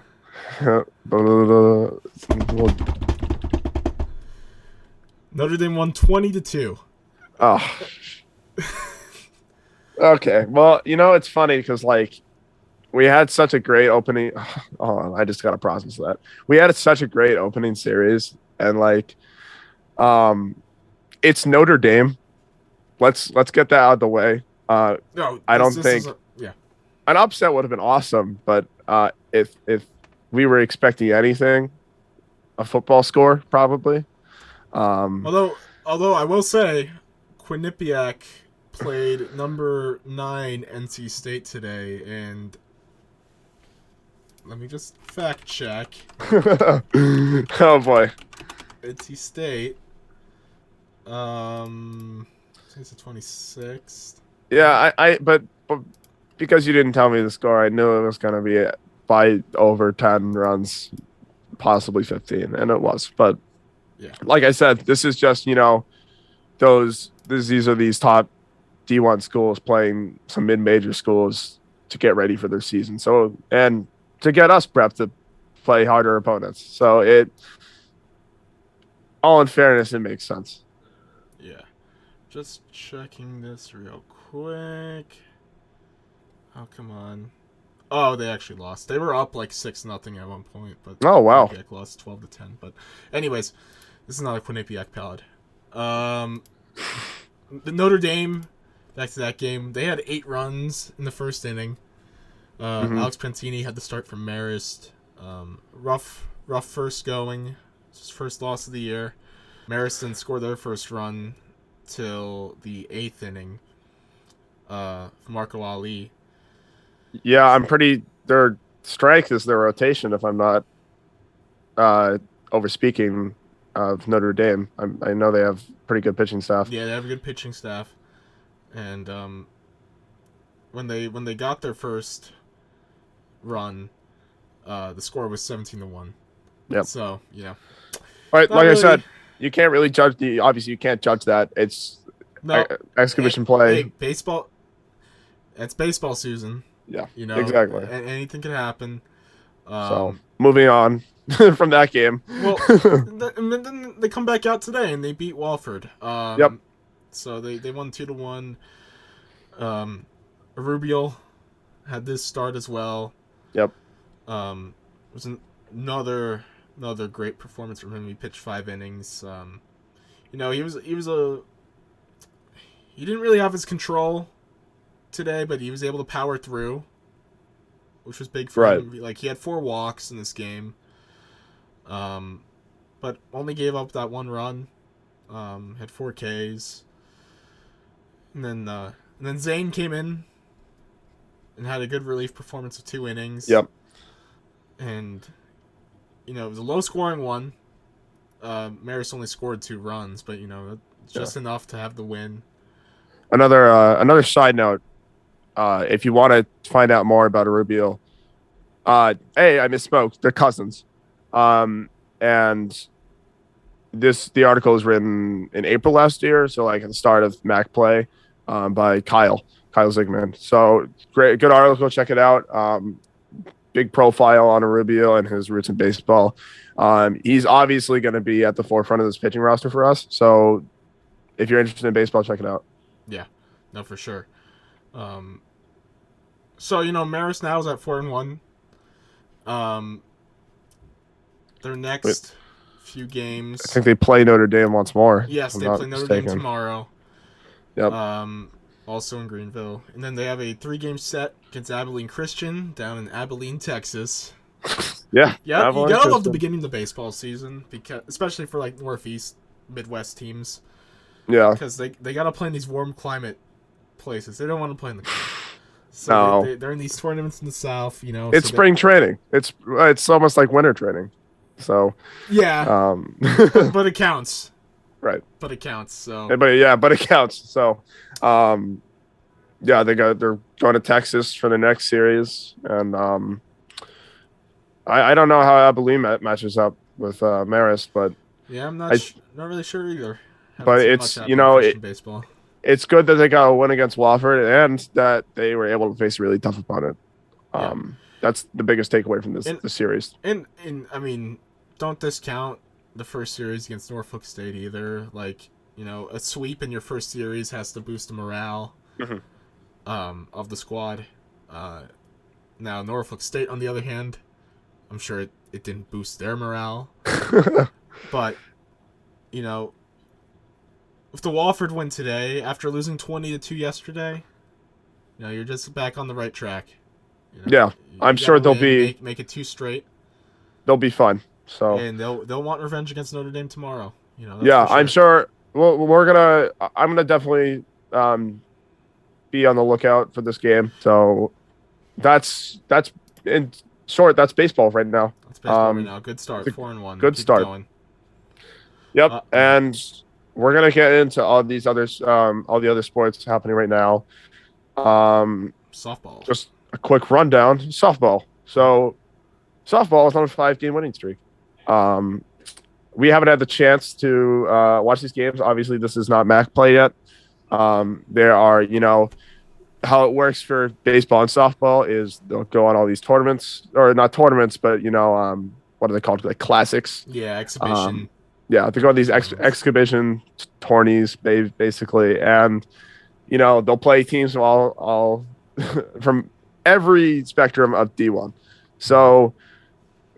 Notre Dame won 20-2. Oh. Okay. Well, it's funny because we had such a great opening. Oh, I just got to process that. We had such a great opening series, and it's Notre Dame. Let's get that out of the way. No, I don't think an upset would have been awesome, but if we were expecting anything, a football score probably. Although I will say, Quinnipiac played number 9 NC State today, and let me just fact check. Oh boy, NC State. It's the 26th. Yeah, but because you didn't tell me the score, I knew it was going to be by over 10 runs, possibly 15, and it was. But yeah, like I said, this is just these are these top D1 schools playing some mid-major schools to get ready for their season. So and to get us prepped to play harder opponents. So all in fairness, it makes sense. Yeah. Just checking this real quick. Oh, come on. Oh, they actually lost. They were up 6-0 at one point, but oh wow, Quinnipiac lost 12-10. But anyways, this is not a Quinnipiac pad. The Notre Dame back to that game. They had 8 runs in the first inning. Mm-hmm. Alex Pentini had to start from Marist. Rough first going. It's his first loss of the year. Marist didn't score their first run till the 8th inning. From Marco Ali. Yeah, I'm pretty. Their strength is their rotation. If I'm not over speaking of Notre Dame, I know they have pretty good pitching staff. Yeah, they have a good pitching staff, and when they got their first run, the score was 17-1. Yep. So yeah, But not like I really. said, you can't really judge the. Obviously, you can't judge that. It's No, exhibition play. Hey, baseball. It's baseball season. Yeah, You know, exactly. anything can happen. So moving on from that game. Well, and then they come back out today and they beat Walford. Yep. So they won 2-1. Rubio had this start as well. Yep. It was another great performance from him. He pitched 5 innings. You know, he didn't really have his control today, but he was able to power through, which was big for him. Like, he had 4 walks in this game, but only gave up that 1 run. Had 4 Ks, and then Zane came in and had a good relief performance of 2 innings. Yep. And you know, it was a low-scoring one. Marist only scored 2 runs, but you know, just enough to have the win. Another side note. If you want to find out more about Rubio, I misspoke. They're cousins. And the article was written in April last year, so like at the start of MAC play, by Kyle Zigman. So great, good article. Check it out. Big profile on Rubio and his roots in baseball. He's obviously going to be at the forefront of this pitching roster for us. So if you're interested in baseball, check it out. Yeah, no, for sure. So you know, Marist now is at 4-1. Their next few games. I think they play Notre Dame once more. Yes, they play Notre Dame tomorrow. Yep. Also in Greenville, and then they have a 3-game set against Abilene Christian down in Abilene, Texas. Yeah. Yeah, you gotta love the beginning of the baseball season, because especially for like Northeast, Midwest teams. Yeah. Because they gotta play in these warm climate places. They don't want to play in the cold. So they're in these tournaments in the South, you know. It's spring training. It's almost like winter training. So yeah, but it counts. Right. But it counts. So. But it counts. So, they're going to Texas for the next series, and I don't know how Abilene matches up with Marist, but yeah, I'm not really sure either. But it's baseball. It's good that they got a win against Wofford and that they were able to face a really tough opponent. That's the biggest takeaway from this series. And I mean, don't discount the first series against Norfolk State either. Like, you know, a sweep in your first series has to boost the morale of the squad. Now, Norfolk State, on the other hand, I'm sure it didn't boost their morale. But, you know, if the Wofford win today, after losing 20-2 yesterday, you know, you're just back on the right track. You know, I'm sure they'll make it 2 straight. They'll be fun. So and they'll want revenge against Notre Dame tomorrow. You know. Sure. I'm sure. Well, I'm gonna definitely be on the lookout for this game. So that's in short. That's baseball right now. That's baseball right now. Good start. 4-1. Good start. Going. Yep. And we're gonna get into all the other sports happening right now. Softball. Just a quick rundown. Softball. So, softball is on a 5-game winning streak. We haven't had the chance to watch these games. Obviously, this is not MAC play yet. There are, how it works for baseball and softball is they'll go on all these tournaments, or not tournaments, but what are they called? Like classics. Yeah, exhibition. They go on these exhibition tourneys, basically, and they'll play teams from all from every spectrum of D1. So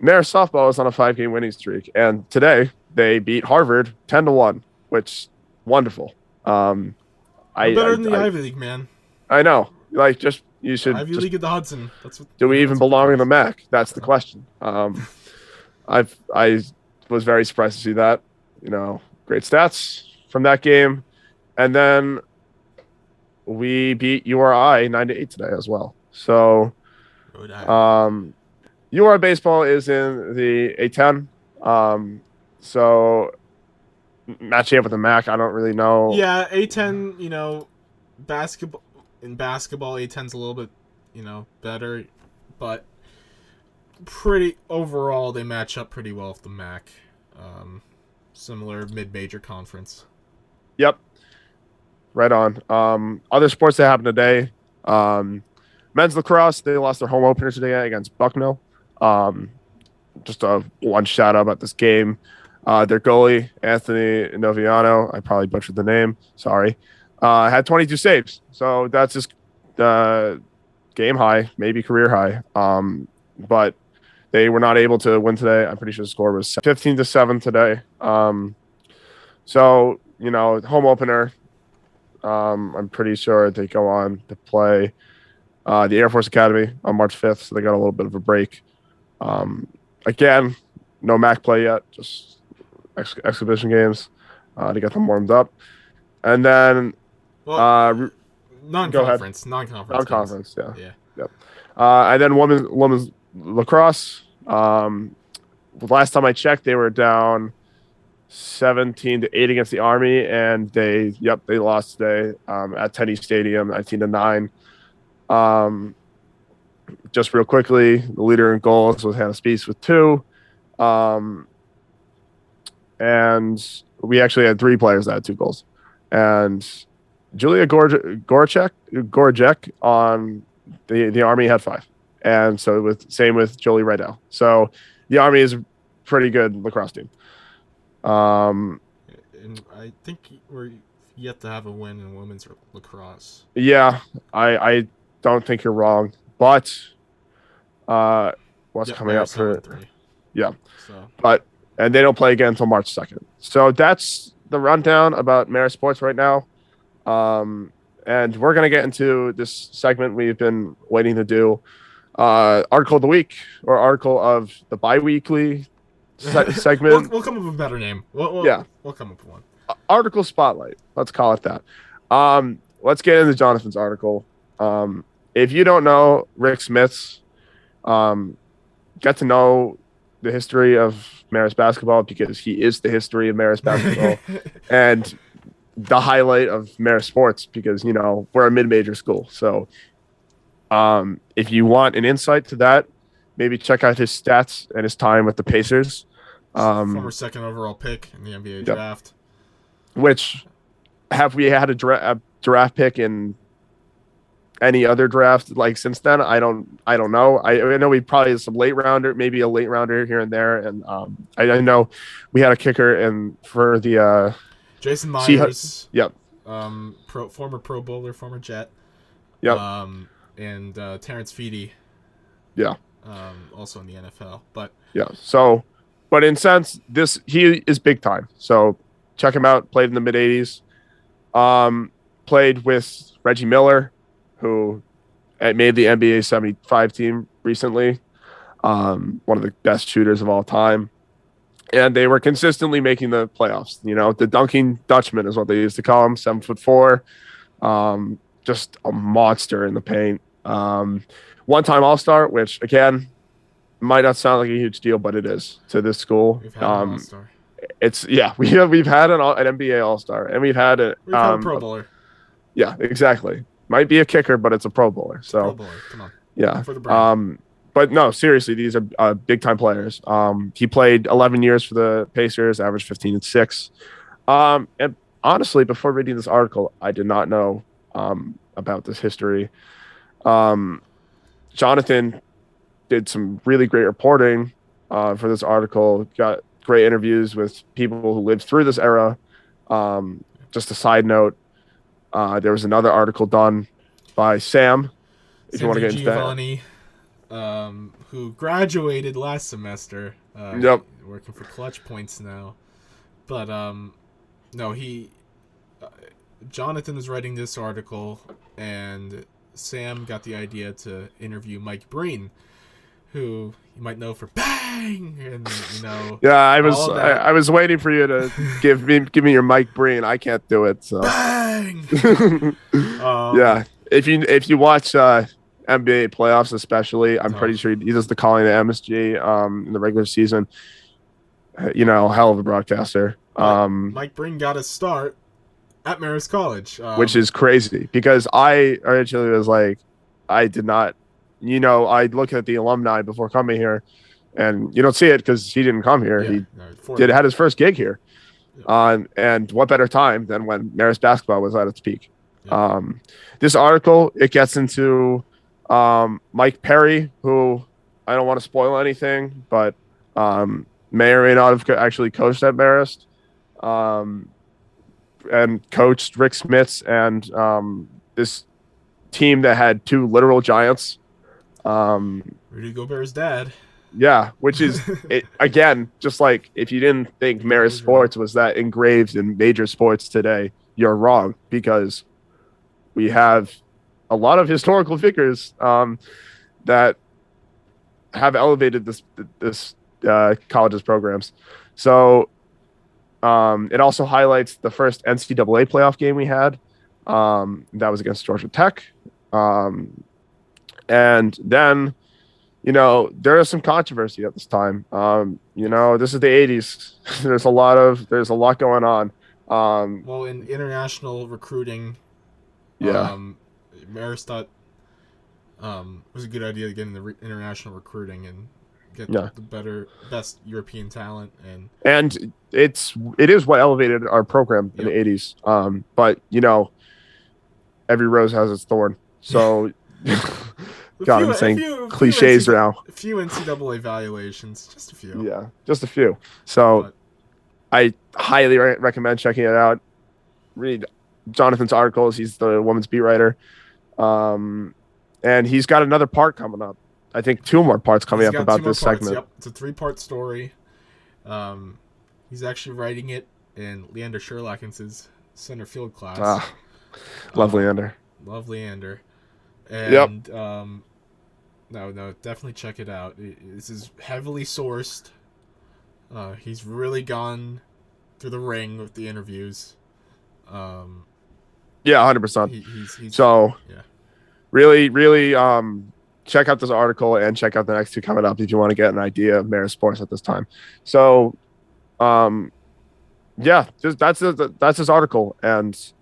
Marist softball is on a 5-game winning streak, and today they beat Harvard 10-1, which wonderful. I We're better than the I Ivy League, man. I know. Like, just you should Ivy just. League of the Hudson. That's what. Do we even That's what belong it in the is. MAC? That's the question. I was very surprised to see that. Great stats from that game, and then we beat URI 9-8 today as well. So, Rhode Island. URI baseball is in the A10. So matching up with the MAC, I don't really know. Yeah, A10. Basketball A10's a little bit, better, but pretty overall they match up pretty well with the MAC. Similar mid-major conference. Yep. Right on. Other sports that happened today. Men's lacrosse, they lost their home opener today against Bucknell. Just one shout out about this game. Their goalie, Anthony Noviano, I probably butchered the name. Sorry. Had 22 saves. So that's just game high, maybe career high. But they were not able to win today. I'm pretty sure the score was 15-7 today. So, home opener. I'm pretty sure they go on to play the Air Force Academy on March 5th. So they got a little bit of a break. Again, no MAC play yet, just exhibition games to get them warmed up. And then non-conference. Non-conference, yeah. Yeah. Yep. And then women's lacrosse. Last time I checked, they were down 17-8 against the Army, and they lost today at Tenney Stadium, 19-9. Just real quickly, the leader in goals was Hannah Spees with 2. And we actually had 3 players that had 2 goals. And Julia Gorjek on the Army had 5. And so same with Jolie Rydell. So the Army is a pretty good lacrosse team. And I think we're yet to have a win in women's lacrosse. Yeah, I don't think you're wrong. But what's coming up for 3. Yeah. So And they don't play again until March 2nd. So that's the rundown about Marist Sports right now. And we're going to get into this segment we've been waiting to do. Article of the week, or article of the bi-weekly segment. We'll come up with a better name. We'll come up with one. Article spotlight. Let's call it that. Let's get into Jonathan's article. If you don't know Rick Smith's, get to know the history of Marist basketball, because he is the history of Marist basketball and the highlight of Marist sports, because, we're a mid-major school. So if you want an insight to that, maybe check out his stats and his time with the Pacers. Former 2nd overall pick in the NBA draft. Which, have we had a draft pick in any other draft like since then? I don't know. I know we probably had some maybe a late rounder here and there, and I know we had a kicker for the Jason Myers. Yep. Former Pro Bowler, former Jet. Yep. And Terrence Feedy. Yeah. Also in the NFL, but yeah. So, but in sense, he is big time. So check him out. Played in the mid '80s. Played with Reggie Miller, who made the NBA 75 team recently. One of the best shooters of all time. And they were consistently making the playoffs. The dunking Dutchman is what they used to call him, 7'4". Just a monster in the paint. One-time All-Star, which, again, might not sound like a huge deal, but it is to this school. We've had an All-Star. We've had an NBA All-Star, and we've had a Pro Bowler. Yeah, exactly. Might be a kicker, but it's a Pro Bowler. So Pro Bowler, come on. Yeah. For the brand. But no, seriously, these are big time players. He played 11 years for the Pacers, averaged 15 and 6. And honestly, before reading this article, I did not know about this history. Jonathan did some really great reporting for this article. Got great interviews with people who lived through this era. Just a side note, there was another article done by Sam. If you want to get into Giovanni, who graduated last semester. Yep. Working for Clutch Points now. But no, he Jonathan was writing this article, and Sam got the idea to interview Mike Breen, who you might know for Bang, and Yeah, I was all that. I was waiting for you to give me your Mike Breen. I can't do it. So Bang. yeah, if you watch NBA playoffs, especially, I'm pretty sure he does the calling at MSG in the regular season. Hell of a broadcaster. Mike Breen got his start at Marist College, which is crazy because I originally was like, I did not, I look at the alumni before coming here, and you don't see it because he didn't come here. He had his first gig here, and what better time than when Marist basketball was at its peak. Yeah. This article, it gets into Mike Perry, who I don't want to spoil anything, but may or may not have actually coached at Marist. And coached Rick Smits and this team that had two literal giants. Rudy Gobert's dad. Yeah, which is, it, again, just like if you didn't think Marist sports was that engraved in major sports today, you're wrong, because we have a lot of historical figures that have elevated this college's programs. So it also highlights the first NCAA playoff game we had. That was against Georgia Tech. And then, there is some controversy at this time. This is the 80s. There's a lot going on. Well, in international recruiting, Marist thought it was a good idea to get into international recruiting and get the best European talent, and it is what elevated our program in the 80s. But every rose has its thorn. So God, I'm saying cliches now. A few NCAA evaluations, just a few. Yeah, just a few. So I highly recommend checking it out. Read Jonathan's articles. He's the women's beat writer. And he's got another part coming up. I think 2 more parts coming up about this segment. Yep, it's a 3-part story. He's actually writing it, and Leander Sherlock his center field class. Love Leander. Love Leander. And no, definitely check it out. This is heavily sourced. He's really gone through the ring with the interviews. Yeah, 100%. So really check out this article and check out the next 2 coming up if you want to get an idea of Marist sports at this time. So that's his article, and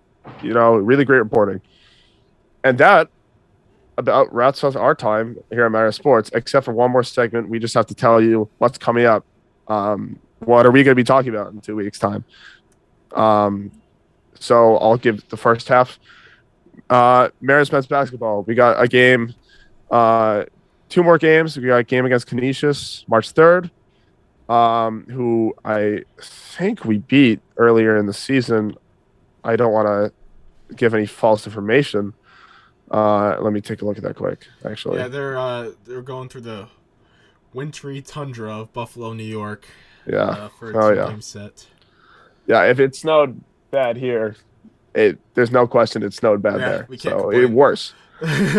really great reporting. And that about wraps up our time here at Marist Sports, except for one more segment. We just have to tell you what's coming up. What are we going to be talking about in 2 weeks' time? So I'll give the first half. Marist men's basketball. We got a game, 2 more games. We got a game against Canisius March 3rd, who I think we beat earlier in the season. I don't want to give any false information. Let me take a look at that quick, actually. Yeah, they're going through the wintry tundra of Buffalo, New York. Yeah. For a 2-game set. Yeah, if it snowed bad here, there's no question it snowed bad there. So it worse.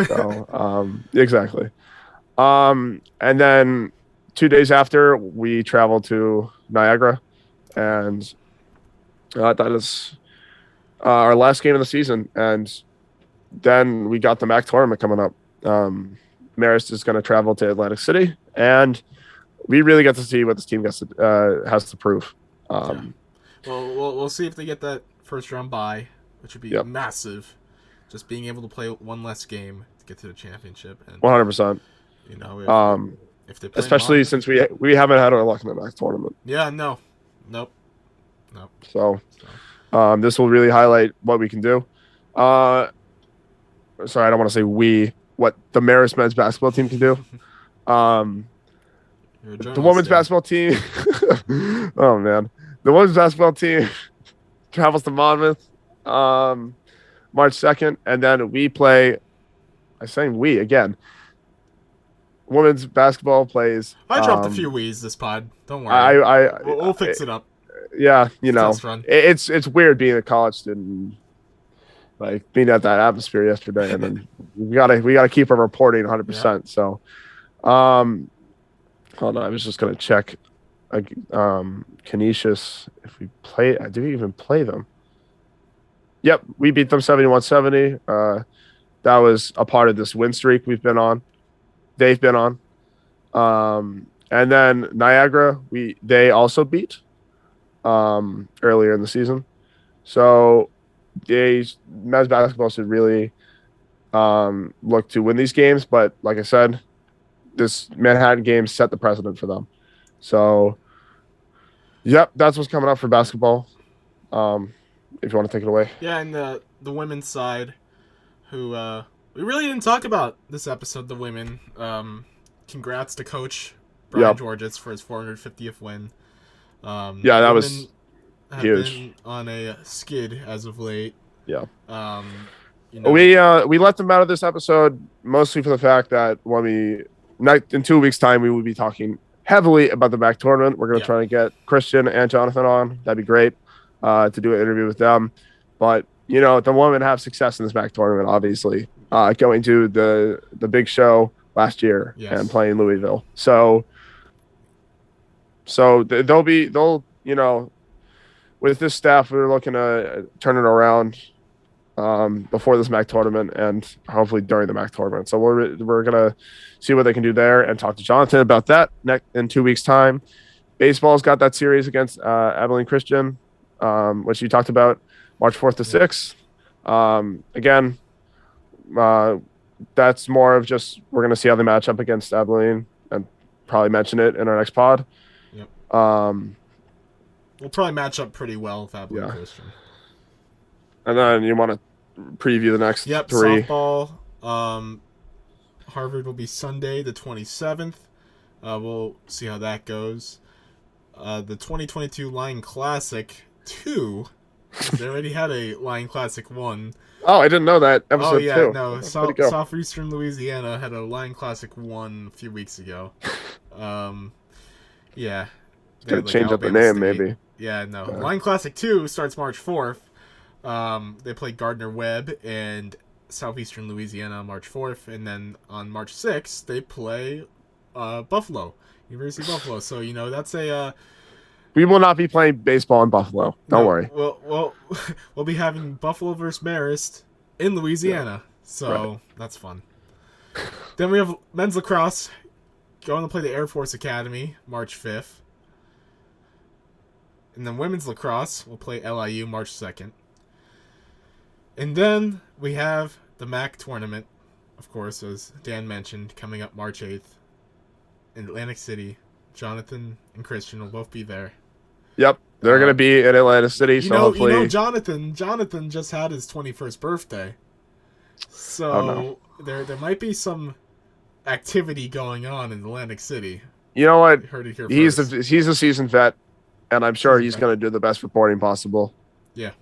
So exactly. And then 2 days after, we traveled to Niagara, and that is our last game of the season. And then we got the MAC tournament coming up. Marist is going to travel to Atlantic City, and we really get to see what this team has to prove. Well, we'll see if they get that first round bye, which would be massive. Just being able to play one less game to get to the championship. 100%. If they play especially since we haven't had our luck in the MAC tournament. Yeah, nope. So this will really highlight what we can do. Sorry, I don't want to say what the Marist men's basketball team can do. The women's basketball team. Oh man, the women's basketball team travels to Monmouth March 2nd, and then we play. I'm saying we again. Women's basketball plays. I dropped a few wees this pod. Don't worry. We'll fix it up. Yeah, it's weird being a college student. like being at that atmosphere yesterday, and then we gotta keep our reporting 100%. So, hold on, I was just gonna check. Canisius, if we play, did we even play them? Yep, we beat them 71-70. That was a part of this win streak we've been on. They've been on. And then Niagara, they also beat earlier in the season. So men's basketball should really look to win these games. But like I said, this Manhattan game set the precedent for them. So, yep, that's what's coming up for basketball. If you want to take it away. Yeah, and the women's side, who we really didn't talk about this episode, the women. Congrats to Coach Brian Georges for his 450th win. Yeah, that was huge. Been on a skid as of late. Yeah. You know, we let them out of this episode mostly for the fact that in 2 weeks' time we will be talking heavily about the MAC tournament. We're going to try to get Christian and Jonathan on. That'd be great to do an interview with them. But the women have success in this MAC tournament, obviously, going to the big show last year and playing Louisville. So they'll with this staff, we're looking to turn it around before this MAC tournament and hopefully during the MAC tournament. So we're gonna see what they can do there and talk to Jonathan about that in 2 weeks' time. Baseball's got that series against Abilene Christian, which you talked about, March 4th to 6th. Again, that's more of just we're gonna see how they match up against Abilene and probably mention it in our next pod. Yep. We'll probably match up pretty well with Abilene Christian. And then you want to preview the next three. Softball. Harvard will be Sunday the 27th. We'll see how that goes. The 2022 Line Classic 2. They already had a Line Classic 1. Oh, I didn't know that. Episode 2. No. Southeastern Louisiana had a Line Classic 1 a few weeks ago. Yeah. Gonna change up the name, maybe. Yeah, no. Line Classic 2 starts March 4th. They play Gardner Webb and Southeastern Louisiana on March 4th. And then on March 6th, they play Buffalo, University of Buffalo. So, that's a... we will not be playing baseball in Buffalo. Don't worry. We'll be having Buffalo versus Marist in Louisiana. So, that's fun. Then we have men's lacrosse going to play the Air Force Academy March 5th. And then women's lacrosse will play LIU March 2nd. And then we have the MAC tournament, of course, as Dan mentioned, coming up March 8th in Atlantic City. Jonathan and Christian will both be there. Yep, they're going to be in Atlantic City, hopefully... Jonathan just had his 21st birthday. So there might be some activity going on in Atlantic City. You know what? Heard it here he's first. He's a seasoned vet, and I'm sure he's going to do the best reporting possible. Yeah.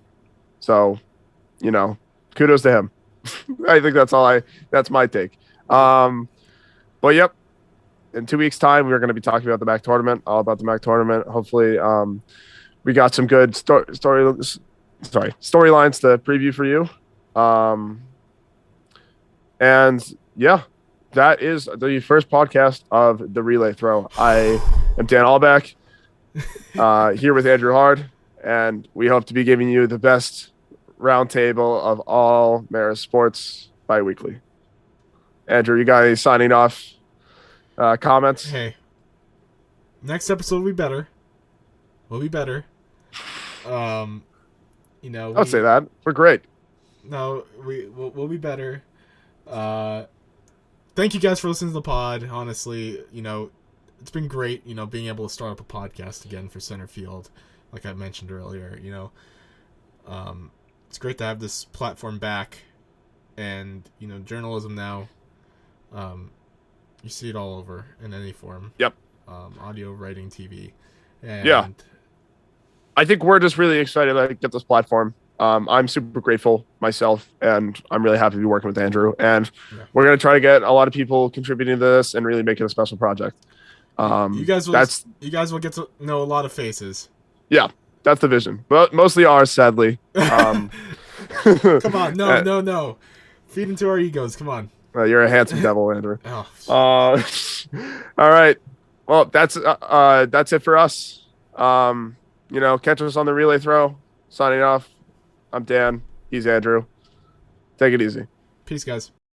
So, kudos to him. I think that's my take. But yep, in 2 weeks' time, we're going to be talking about the MAC tournament, all about the MAC tournament. Hopefully, we got some good storylines to preview for you. And yeah, that is the first podcast of the Relay Throw. I am Dan Aulbach, here with Andrew Hard, and we hope to be giving you the best roundtable of all Marist sports bi-weekly. Andrew, you got any signing off comments? Hey, next episode will be better. We'll be better. I would say that. We're great. No, we'll be better. Thank you guys for listening to the pod. Honestly, it's been great, being able to start up a podcast again for Center Field, like I mentioned earlier. It's great to have this platform back, and journalism now. You see it all over in any form. Yep. Audio, writing, TV. And yeah. I think we're just really excited to get this platform. I'm super grateful myself, and I'm really happy to be working with Andrew. And we're going to try to get a lot of people contributing to this and really make it a special project. You guys will get to know a lot of faces. Yeah, that's the vision. But mostly ours, sadly. Come on, no. Feed into our egos. Come on. You're a handsome devil, Andrew. Oh, All right. Well, that's it for us. Catch us on the relay throw. Signing off. I'm Dan. He's Andrew. Take it easy. peace, guys.